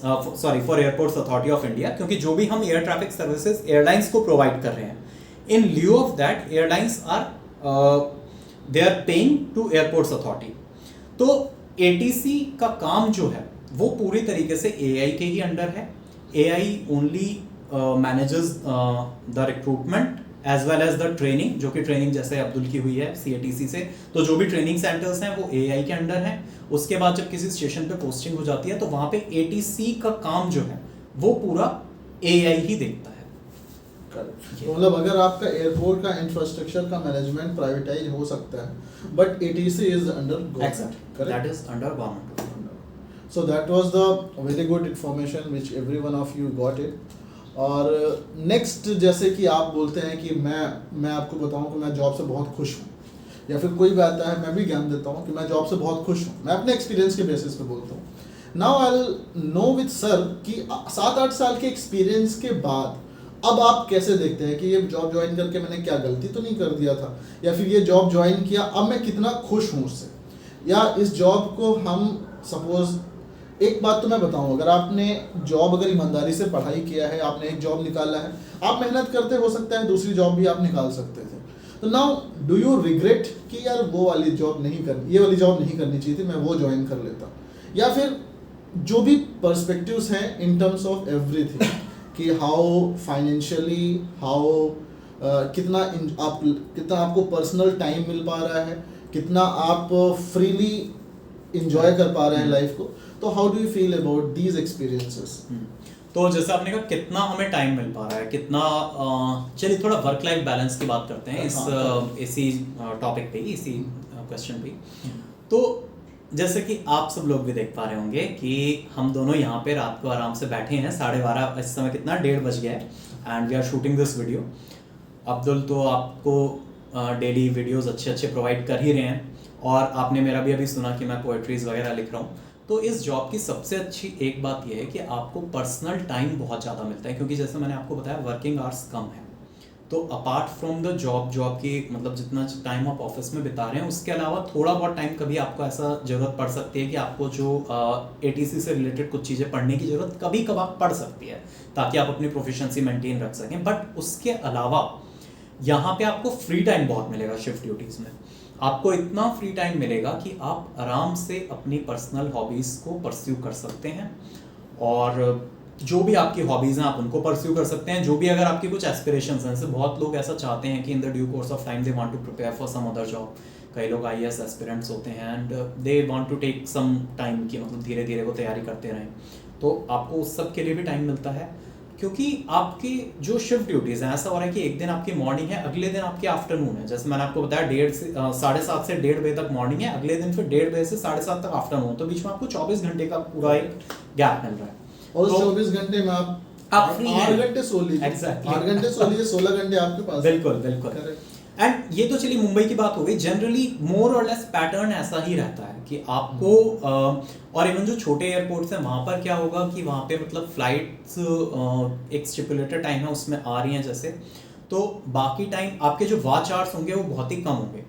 for Airports Authority of India, क्योंकि जो भी हम एयर ट्रैफिक सर्विसेज एयरलाइंस को प्रोवाइड कर रहे हैं, in lieu of that airlines are they are paying to Airports Authority। तो ATC का काम जो है वो पूरी तरीके से AI के ही अंडर है। AI only manages the recruitment as well as the training, जो कि ट्रेनिंग जैसे अब्दुल की हुई है CATC से, तो जो भी ट्रेनिंग सेंटर्स हैं वो AI के अंडर हैं। उसके बाद जब किसी स्टेशन पे पोस्टिंग हो जाती है तो वहाँ पे ATC का काम जो है वो पूरा AI ही देखता है। तो मतलब अगर आपका एयरपोर्ट का इंफ्रास्ट्रक्चर का मैनेजमेंट प्राइवेटाइज हो सकता है, but ATC is under government, that is under government. So that was the very good information which every one of you got it। और नेक्स्ट जैसे कि आप बोलते हैं कि मैं आपको बताऊं कि मैं जॉब से बहुत खुश हूं, या फिर कोई भी आता है मैं भी ज्ञान देता हूं कि मैं जॉब से बहुत खुश हूं, मैं अपने एक्सपीरियंस के बेसिस पे बोलता हूं। Now I will know with sir कि 7-8 साल के एक्सपीरियंस के बाद अब आप कैसे देखते हैं कि ये जॉब ज्वाइन करके मैंने क्या गलती तो नहीं कर दिया था, या फिर ये जॉब ज्वाइन किया अब मैं कितना खुश हूँ उससे, या इस जॉब को हम सपोज, एक बात तो मैं बताऊं, अगर आपने जॉब अगर ईमानदारी से पढ़ाई किया है, आपने एक जॉब निकाला है, आप मेहनत करते हो सकता है दूसरी जॉब भी आप निकाल सकते थे, तो नाउ डू यू रिग्रेट कि यार वो वाली जॉब नहीं करनी, ये वाली जॉब नहीं करनी चाहिए थी, मैं वो ज्वाइन कर लेता, या फिर जो भी पर्सपेक्टिव्स हैं इन टर्म्स ऑफ एवरीथिंग कि हाउ फाइनेंशियली, हाउ कितना आपको पर्सनल टाइम मिल पा रहा है, कितना आप फ्रीली इंजॉय कर पा रहे हैं लाइफ को, तो how do you feel about these experiences? तो जैसे आपने कहा कितना हमें टाइम मिल पा रहा है, कितना, चलिए थोड़ा वर्क लाइफ बैलेंस की बात करते हैं इसी टॉपिक पे, इसी क्वेश्चन पे। तो जैसे कि आप सब लोग भी देख पा रहे होंगे कि हम दोनों यहाँ पे रात को आराम से बैठे हैं, 12:30 इस समय कितना 1:30 बज गया है, and we are shooting this video. Abdul तो आपको डेली वीडियोस अच्छे प्रोवाइड कर ही रहे हैं, और आपने मेरा भी अभी सुना कि मैं पोएट्रीज वगैरह लिख रहा हूँ। तो इस जॉब की सबसे अच्छी एक बात यह है कि आपको पर्सनल टाइम बहुत ज़्यादा मिलता है, क्योंकि जैसे मैंने आपको बताया वर्किंग आवर्स कम है। तो अपार्ट फ्रॉम द जॉब की मतलब जितना टाइम आप ऑफिस में बिता रहे हैं उसके अलावा थोड़ा बहुत टाइम कभी आपको ऐसा ज़रूरत पड़ सकती है कि आपको जो एटीसी से रिलेटेड कुछ चीज़ें पढ़ने की ज़रूरत कभी कभार पड़ सकती है, ताकि आप अपनी प्रोफिशिएंसी मेंटेन रख सकें। बट उसके अलावा यहाँ पे आपको फ्री टाइम बहुत मिलेगा शिफ्ट ड्यूटीज़ में। आपको इतना फ्री टाइम मिलेगा कि आप आराम से अपनी पर्सनल हॉबीज़ को परस्यू कर सकते हैं, और जो भी आपकी हॉबीज़ हैं आप उनको परस्यू कर सकते हैं। जो भी अगर आपकी कुछ एस्पिरेशंस हैं, जैसे बहुत लोग ऐसा चाहते हैं कि in the due course of time they want to prepare for some other job. कई लोग आईएएस एस्पिरेंट्स होते हैं and they want to take some time की मतलब धीरे धीरे वो तैयारी करते रहें, तो आपको उस सब के लिए भी टाइम मिलता है। क्योंकि आपकी जो शिफ्ट ड्यूटीज़ हैं, ऐसा हो रहा है कि एक दिन आपकी मॉर्निंग है, अगले दिन आपकी आफ्टरनून है। जैसे मैंने आपको बताया 7:30 से 1:30 बजे तक मॉर्निंग है, अगले दिन फिर 1:30 बजे से 7:30 तक आफ्टरनून, तो बीच में आपको 24 घंटे का पूरा एक गैप मिल रहा है। और तो 24 घंटे में आप फ्री 8 घंटे सो लीजिए। Exactly. 8 घंटे सो लीजिए, 16 घंटे आपके पास। बिल्कुल बिल्कुल। एंड ये तो चलिए मुंबई की बात हो गई। जनरली मोर और लेस पैटर्न ऐसा ही रहता है कि आपको और इवन जो छोटे एयरपोर्ट्स हैं वहाँ पर क्या होगा कि वहाँ पे मतलब फ्लाइट्स एक स्टिपुलेटेड टाइम है उसमें आ रही हैं जैसे, तो बाकी टाइम आपके जो वॉच आवर्स होंगे वो बहुत ही कम होंगे।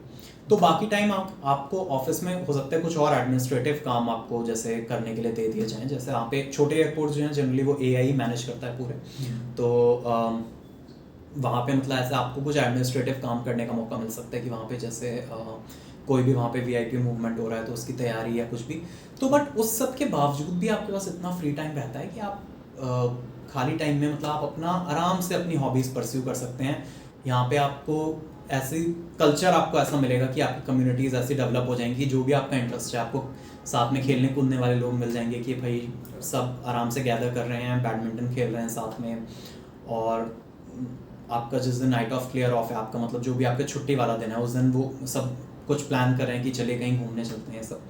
तो बाकी टाइम आपको ऑफिस में हो सकता है कुछ और एडमिनिस्ट्रेटिव काम आपको जैसे करने के लिए दे दिए जाएं। जैसे यहाँ पे छोटे एयरपोर्ट जो हैं जनरली वो एआई मैनेज करता है पूरे, तो वहाँ पे मतलब ऐसे आपको कुछ एडमिनिस्ट्रेटिव काम करने का मौका मिल सकता है कि वहाँ पे जैसे कोई भी वहाँ पे वीआईपी मूवमेंट हो रहा है तो उसकी तैयारी या कुछ भी। तो बट उस सब के बावजूद भी आपके पास इतना फ्री टाइम रहता है कि आप खाली टाइम में मतलब आप अपना आराम से अपनी हॉबीज़ परस्यू कर सकते हैं। यहाँ पे आपको ऐसी कल्चर आपको ऐसा मिलेगा कि आपकी कम्युनिटीज़ ऐसी डेवलप हो जाएंगी, जो भी आपका इंटरेस्ट है आपको साथ में खेलने कूदने वाले लोग मिल जाएंगे कि भाई सब आराम से गैदर कर रहे हैं, बैडमिंटन खेल रहे हैं साथ में। और आपका जिस दिन नाइट ऑफ क्लियर ऑफ है आपका मतलब जो भी आपका छुट्टी वाला दिन है उस दिन वो सब कुछ प्लान कर रहे हैं कि चले कहीं घूमने चलते हैं। सब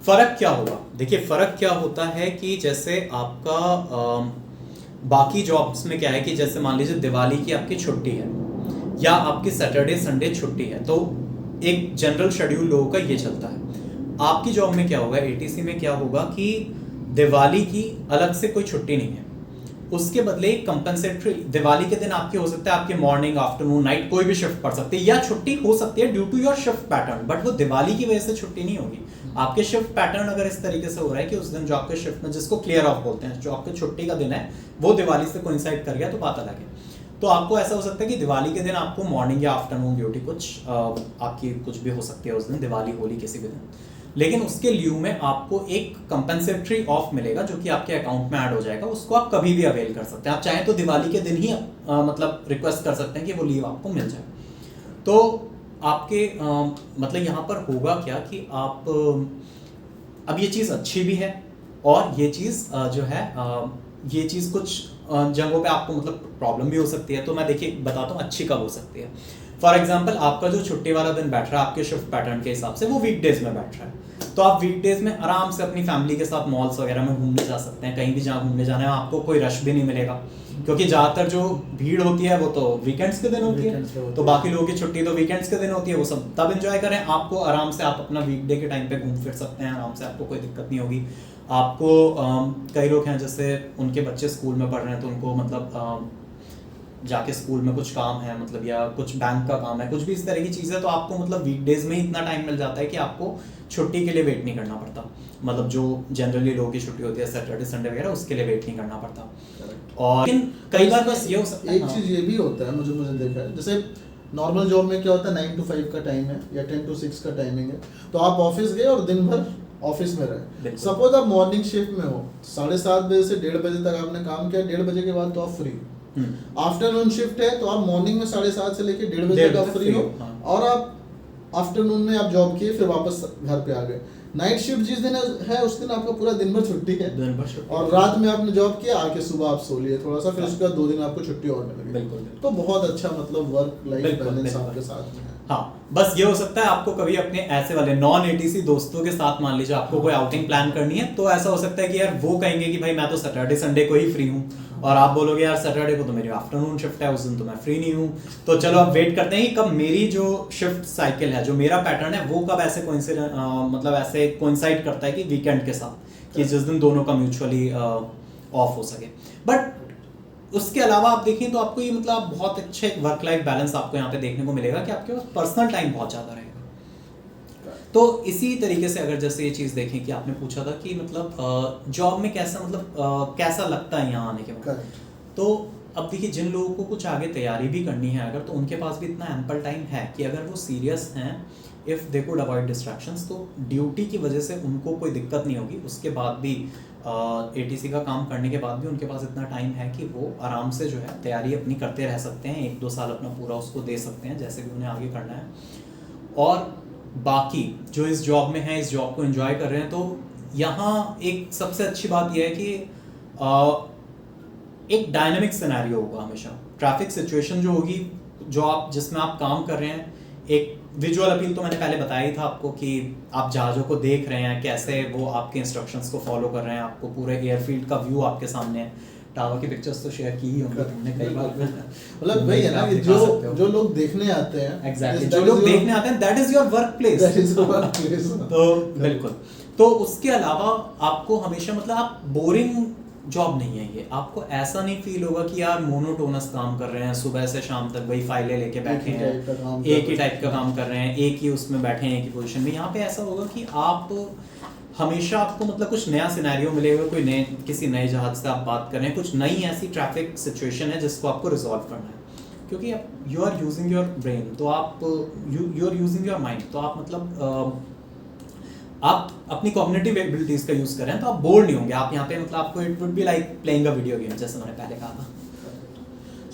फ़र्क क्या होगा, देखिए फ़र्क क्या होता है कि जैसे आपका बाकी जॉब्स में क्या है कि जैसे मान लीजिए दिवाली की आपकी छुट्टी है या आपकी सैटरडे संडे छुट्टी है, तो एक जनरल शेड्यूल लोगों का ये चलता है। आपकी जॉब में क्या होगा, एटीसी में क्या होगा कि दिवाली की अलग से कोई छुट्टी नहीं है, उसके बदले कंपनसेटरी दिवाली के दिन आपके हो सकता है आपके मॉर्निंग आफ्टरनून नाइट कोई भी शिफ्ट पड़ सकती है या छुट्टी हो सकती है due to your shift pattern, but वो दिवाली की वजह से छुट्टी नहीं होगी। आपके शिफ्ट पैटर्न अगर इस तरीके से हो रहा है कि उस दिन जो आपके शिफ्ट में जिसको क्लियर ऑफ बोलते हैं, जो आपके छुट्टी का दिन है वो दिवाली से कोइंसाइड कर गया तो बात अलग है। तो आपको ऐसा हो सकता है कि दिवाली के दिन आपको मॉर्निंग या आफ्टरनून ड्यूटी कुछ आपकी कुछ भी हो सकती है उस दिन, दिवाली होली किसी भी दिन, लेकिन उसके ल्यू में आपको एक कंपनसेटरी ऑफ मिलेगा जो कि आपके अकाउंट में ऐड हो जाएगा। उसको आप कभी भी अवेल कर सकते हैं। आप चाहें तो दिवाली के दिन ही मतलब रिक्वेस्ट कर सकते हैं कि वो लीव आपको मिल जाए। तो आपके मतलब यहाँ पर होगा क्या कि आप अब ये चीज़ अच्छी भी है और ये चीज़ जो है ये चीज़ कुछ जगहों पे आपको मतलब प्रॉब्लम भी हो सकती है। तो मैं देखिए बताता हूँ अच्छी कब हो सकती है। फॉर एग्जाम्पल आपका जो छुट्टी वाला दिन बैठ रहा है आपके शिफ्ट पैटर्न के हिसाब से वो वीकडेज में बैठ रहा है, तो आप वीकडेज में आराम से अपनी फैमिली के साथ मॉल्स वगैरह में घूमने जा सकते हैं। कहीं भी जहाँ घूमने जाना है आपको कोई रश भी नहीं मिलेगा, क्योंकि ज़्यादातर जो भीड़ होती है वो तो वीकेंड्स के दिन होती है, तो बाकी लोगों की छुट्टी तो वीकेंड्स के दिन होती है, वो सब तब एंजॉय करें। आपको आराम से आप अपना वीकडे के टाइम पे घूम फिर सकते हैं आराम से, आपको कोई दिक्कत नहीं होगी। आपको कई लोग हैं जैसे उनके बच्चे स्कूल में पढ़ रहे हैं तो उनको मतलब जाके स्कूल में कुछ काम है मतलब या कुछ बैंक का काम है, कुछ भी इस तरह की चीज़ें, तो आपको मतलब वीकडेज में ही इतना टाइम मिल जाता है कि आपको छुट्टी के लिए वेट नहीं करना पड़ता। मतलब जो जनरली लोगों की छुट्टी होती है सैटरडे संडे वगैरह उसके लिए वेट नहीं करना पड़ता। और लेकिन कई बार बस ये हो सकता है एक चीज़ ये भी होता है, मुझे देखा है जैसे नॉर्मल जॉब में क्या होता है 9 to 5 का टाइम है या 10 to 6 का टाइमिंग है, तो आप ऑफिस गए और दिन भर ऑफिस में रहे। सपोज आप मॉर्निंग शिफ्ट में हो, 7:30 बजे से 1:30 बजे तक आपने काम किया, 1:30 बजे के बाद तो आप फ्री। आफ्टरनून शिफ्ट है तो आप मॉर्निंग में 7:30 से लेकर 1:30 बजे तक आप फ्री हो, और आप आफ्टरनून में आप जॉब किए फिर वापस घर पे आ गए। नाइट शिफ्ट जिस दिन है उस दिन आपका पूरा दिन भर छुट्टी है, और रात में आपने जॉब किया, आके सुबह आप सो लिए थोड़ा सा, फिर उसके बाद 2 दिन आपको छुट्टी और मिलेगी। तो बहुत अच्छा मतलब वर्क लाइफ बैलेंस आपके साथ में है। हाँ, बस ये हो सकता है आपको कभी अपने ऐसे वाले नॉन एटीसी दोस्तों के साथ मान लीजिए आपको कोई आउटिंग प्लान करनी है, तो ऐसा हो सकता है कि यार वो कहेंगे कि भाई मैं तो सैटरडे संडे को ही फ्री हूँ और आप बोलोगे यार सैटरडे को तो मेरी आफ्टरनून शिफ्ट है, उस दिन तो मैं फ्री नहीं हूँ, तो चलो अब वेट करते हैं कि कब मेरी जो शिफ्ट साइकिल है, जो मेरा पैटर्न है, वो कब ऐसे मतलब ऐसे कोइंसाइड करता है कि वीकेंड के साथ, कि जिस दिन दोनों का म्यूचुअली ऑफ हो सके। बट उसके अलावा आप देखें तो आपको ये मतलब बहुत अच्छे वर्क लाइफ बैलेंस आपको यहाँ पे देखने को मिलेगा कि आपके पास पर्सनल टाइम बहुत ज़्यादा रहेगा। तो इसी तरीके से अगर जैसे ये चीज़ देखें कि आपने पूछा था कि मतलब जॉब में कैसा मतलब कैसा लगता है यहाँ आने के बाद, तो अब देखिए जिन लोगों को कुछ आगे तैयारी भी करनी है अगर, तो उनके पास भी इतना एम्पल टाइम है कि अगर वो सीरियस हैं, if they could avoid distractions, तो ड्यूटी की वजह से उनको कोई दिक्कत नहीं होगी। उसके बाद भी एटीसी का काम करने के बाद भी उनके पास इतना टाइम है कि वो आराम से जो है तैयारी अपनी करते रह सकते हैं, 1-2 साल अपना पूरा उसको दे सकते हैं जैसे भी उन्हें आगे करना है। और बाकी जो इस जॉब में है, इस जॉब को एंजॉय कर रहे हैं, तो यहाँ एक सबसे अच्छी बात यह है कि एक डायनामिक सिनेरियो होगा हमेशा। ट्रैफिक सिचुएशन जो होगी, जो आप जिसमें आप काम कर रहे हैं, एक विजुअल अपील तो मैंने पहले बताया ही था आपको कि आप जहाज़ों को देख रहे हैं, कैसे वो आपके इंस्ट्रक्शंस को फॉलो कर रहे हैं, आपको पूरे एयरफील्ड का व्यू आपके सामने है। टावर की पिक्चर्स तो शेयर की ही होंगी हमने कई बार, मतलब वही है ना कि जो लोग देखने आते हैं, एग्जैक्टली जो लोग देखने आते हैं, that is your work place. तो बिल्कुल, तो उसके अलावा आपको हमेशा मतलब आप बोरिंग जॉब नहीं है ये, आपको ऐसा नहीं फील होगा कि यार मोनोटोनस काम कर रहे हैं, सुबह से शाम तक वही फाइलें लेके बैठे हैं, एक ही टाइप का काम कर रहे हैं, एक ही उसमें बैठे हैं, एक ही पोजीशन में। यहाँ पे ऐसा होगा कि आप हमेशा आपको मतलब कुछ नया सिनेरियो मिलेगा, कोई नए किसी नए जहाज से आप बात कर रहे हैं, कुछ नई ऐसी ट्रैफिक सिचुएशन है जिसको आपको रिजॉल्व करना है, क्योंकि आप you are using your brain, तो आप you are using your mind, तो आप मतलब आप अपनी कॉग्निटिव एबिलिटीज का यूज कर रहे हैं, तो आप बोर नहीं होंगे। आप यहाँ पे मतलब आपको it would be like playing a video game, जैसे मैंने पहले कहा था।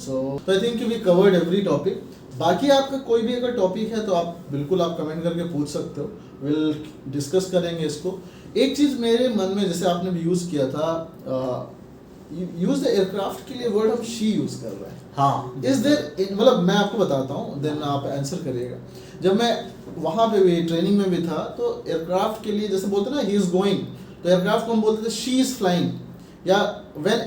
So I think we covered every topic. बाकी आपका कोई भी अगर टॉपिक है तो आप बिल्कुल आप कमेंट करके पूछ सकते हो, विल डिस्कस करेंगे इसको। एक चीज़ मेरे मन में, जैसे आपने भी यूज़ किया था, यूज द एयरक्राफ्ट के लिए वर्ड हम शी यूज़ कर रहे हैं। हाँ, इज देयर, मतलब मैं आपको बताता हूँ, देन आप आंसर करिएगा। जब मैं वहाँ पे भी ट्रेनिंग में भी था, तो एयरक्राफ्ट के लिए जैसे बोलते ना ही इज़ गोइंग, तो एयरक्राफ्ट को हम बोलते थे शी इज़ फ्लाइंग, या when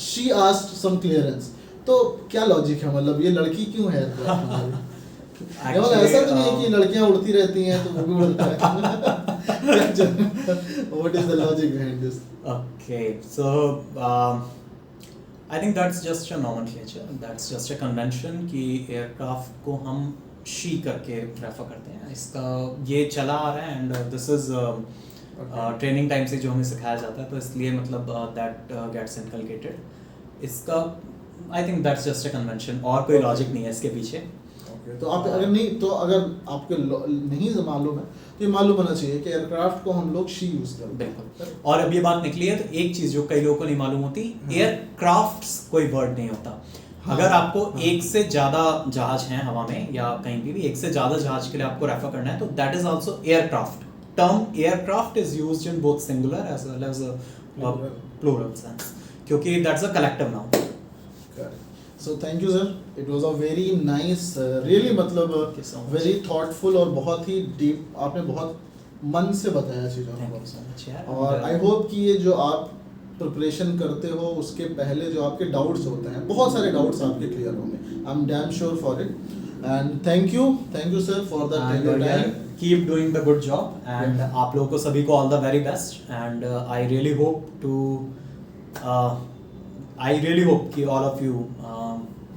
she asked some clearance. तो क्या लॉजिक है, मतलब ये लड़की क्यों है एयरक्राफ्ट में? मतलब ऐसा तो नहीं है कि लड़कियां उड़ती रहती हैं तो वो भी उड़ता है। What is the logic behind this? Okay, so I think that's just a nomenclature, that's just a convention कि एयरक्राफ्ट को हम शी करके रेफर करते हैं। इसका ये चला आ रहा है, and this is training time से जो हमें सिखाया जाता है, तो इसलिए मतलब दैट गेट्स इनकलकेटेड। इसका I think that's just a convention, और कोई लॉजिक नहीं है इसके पीछे। तो आप अगर नहीं, तो अगर आपको नहीं मालूम है तो ये मालूम होना चाहिए कि एयरक्राफ्ट को हम लोग शी यूज करते हैं। बिल्कुल, और अब ये बात निकली है तो एक चीज जो कई लोगों को नहीं मालूम होती, एयरक्राफ्ट्स कोई वर्ड नहीं होता। अगर आपको एक से ज्यादा जहाज हैं हवा में या कहीं भी एक से ज्यादा जहाज के लिए आपको रेफर करना है, तो that is also aircraft. Term aircraft is used in both singular as well as plural sense, क्योंकि that's a collective noun. So thank you sir, it was a very nice, really मतलब very thoughtful और बहुत ही deep, आपने बहुत मन से बताया चीज़ों को। और I hope कि ये जो आप प्रिपरेशन करते हो उसके पहले जो आपके डाउट्स होते हैं, बहुत सारे डाउट्स आपके क्लियर होंगे। I am damn sure for it, and thank you sir for the time. Keep doing the good job, and आप लोगों को सभी को all the very best, and I really hope कि all of you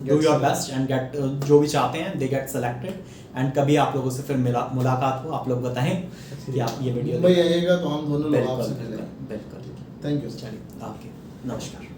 do your best and get जो भी चाहते हैं दे गेट सेलेक्टेड, एंड कभी आप लोगों से फिर मुलाकात हो, आप लोग बताएं कि आप ये वीडियो मुंबई आइएगा तो हम दोनों लोग आपसे मिलेंगे। बिल्कुल, थैंक यू। चलिए, आपके नमस्कार।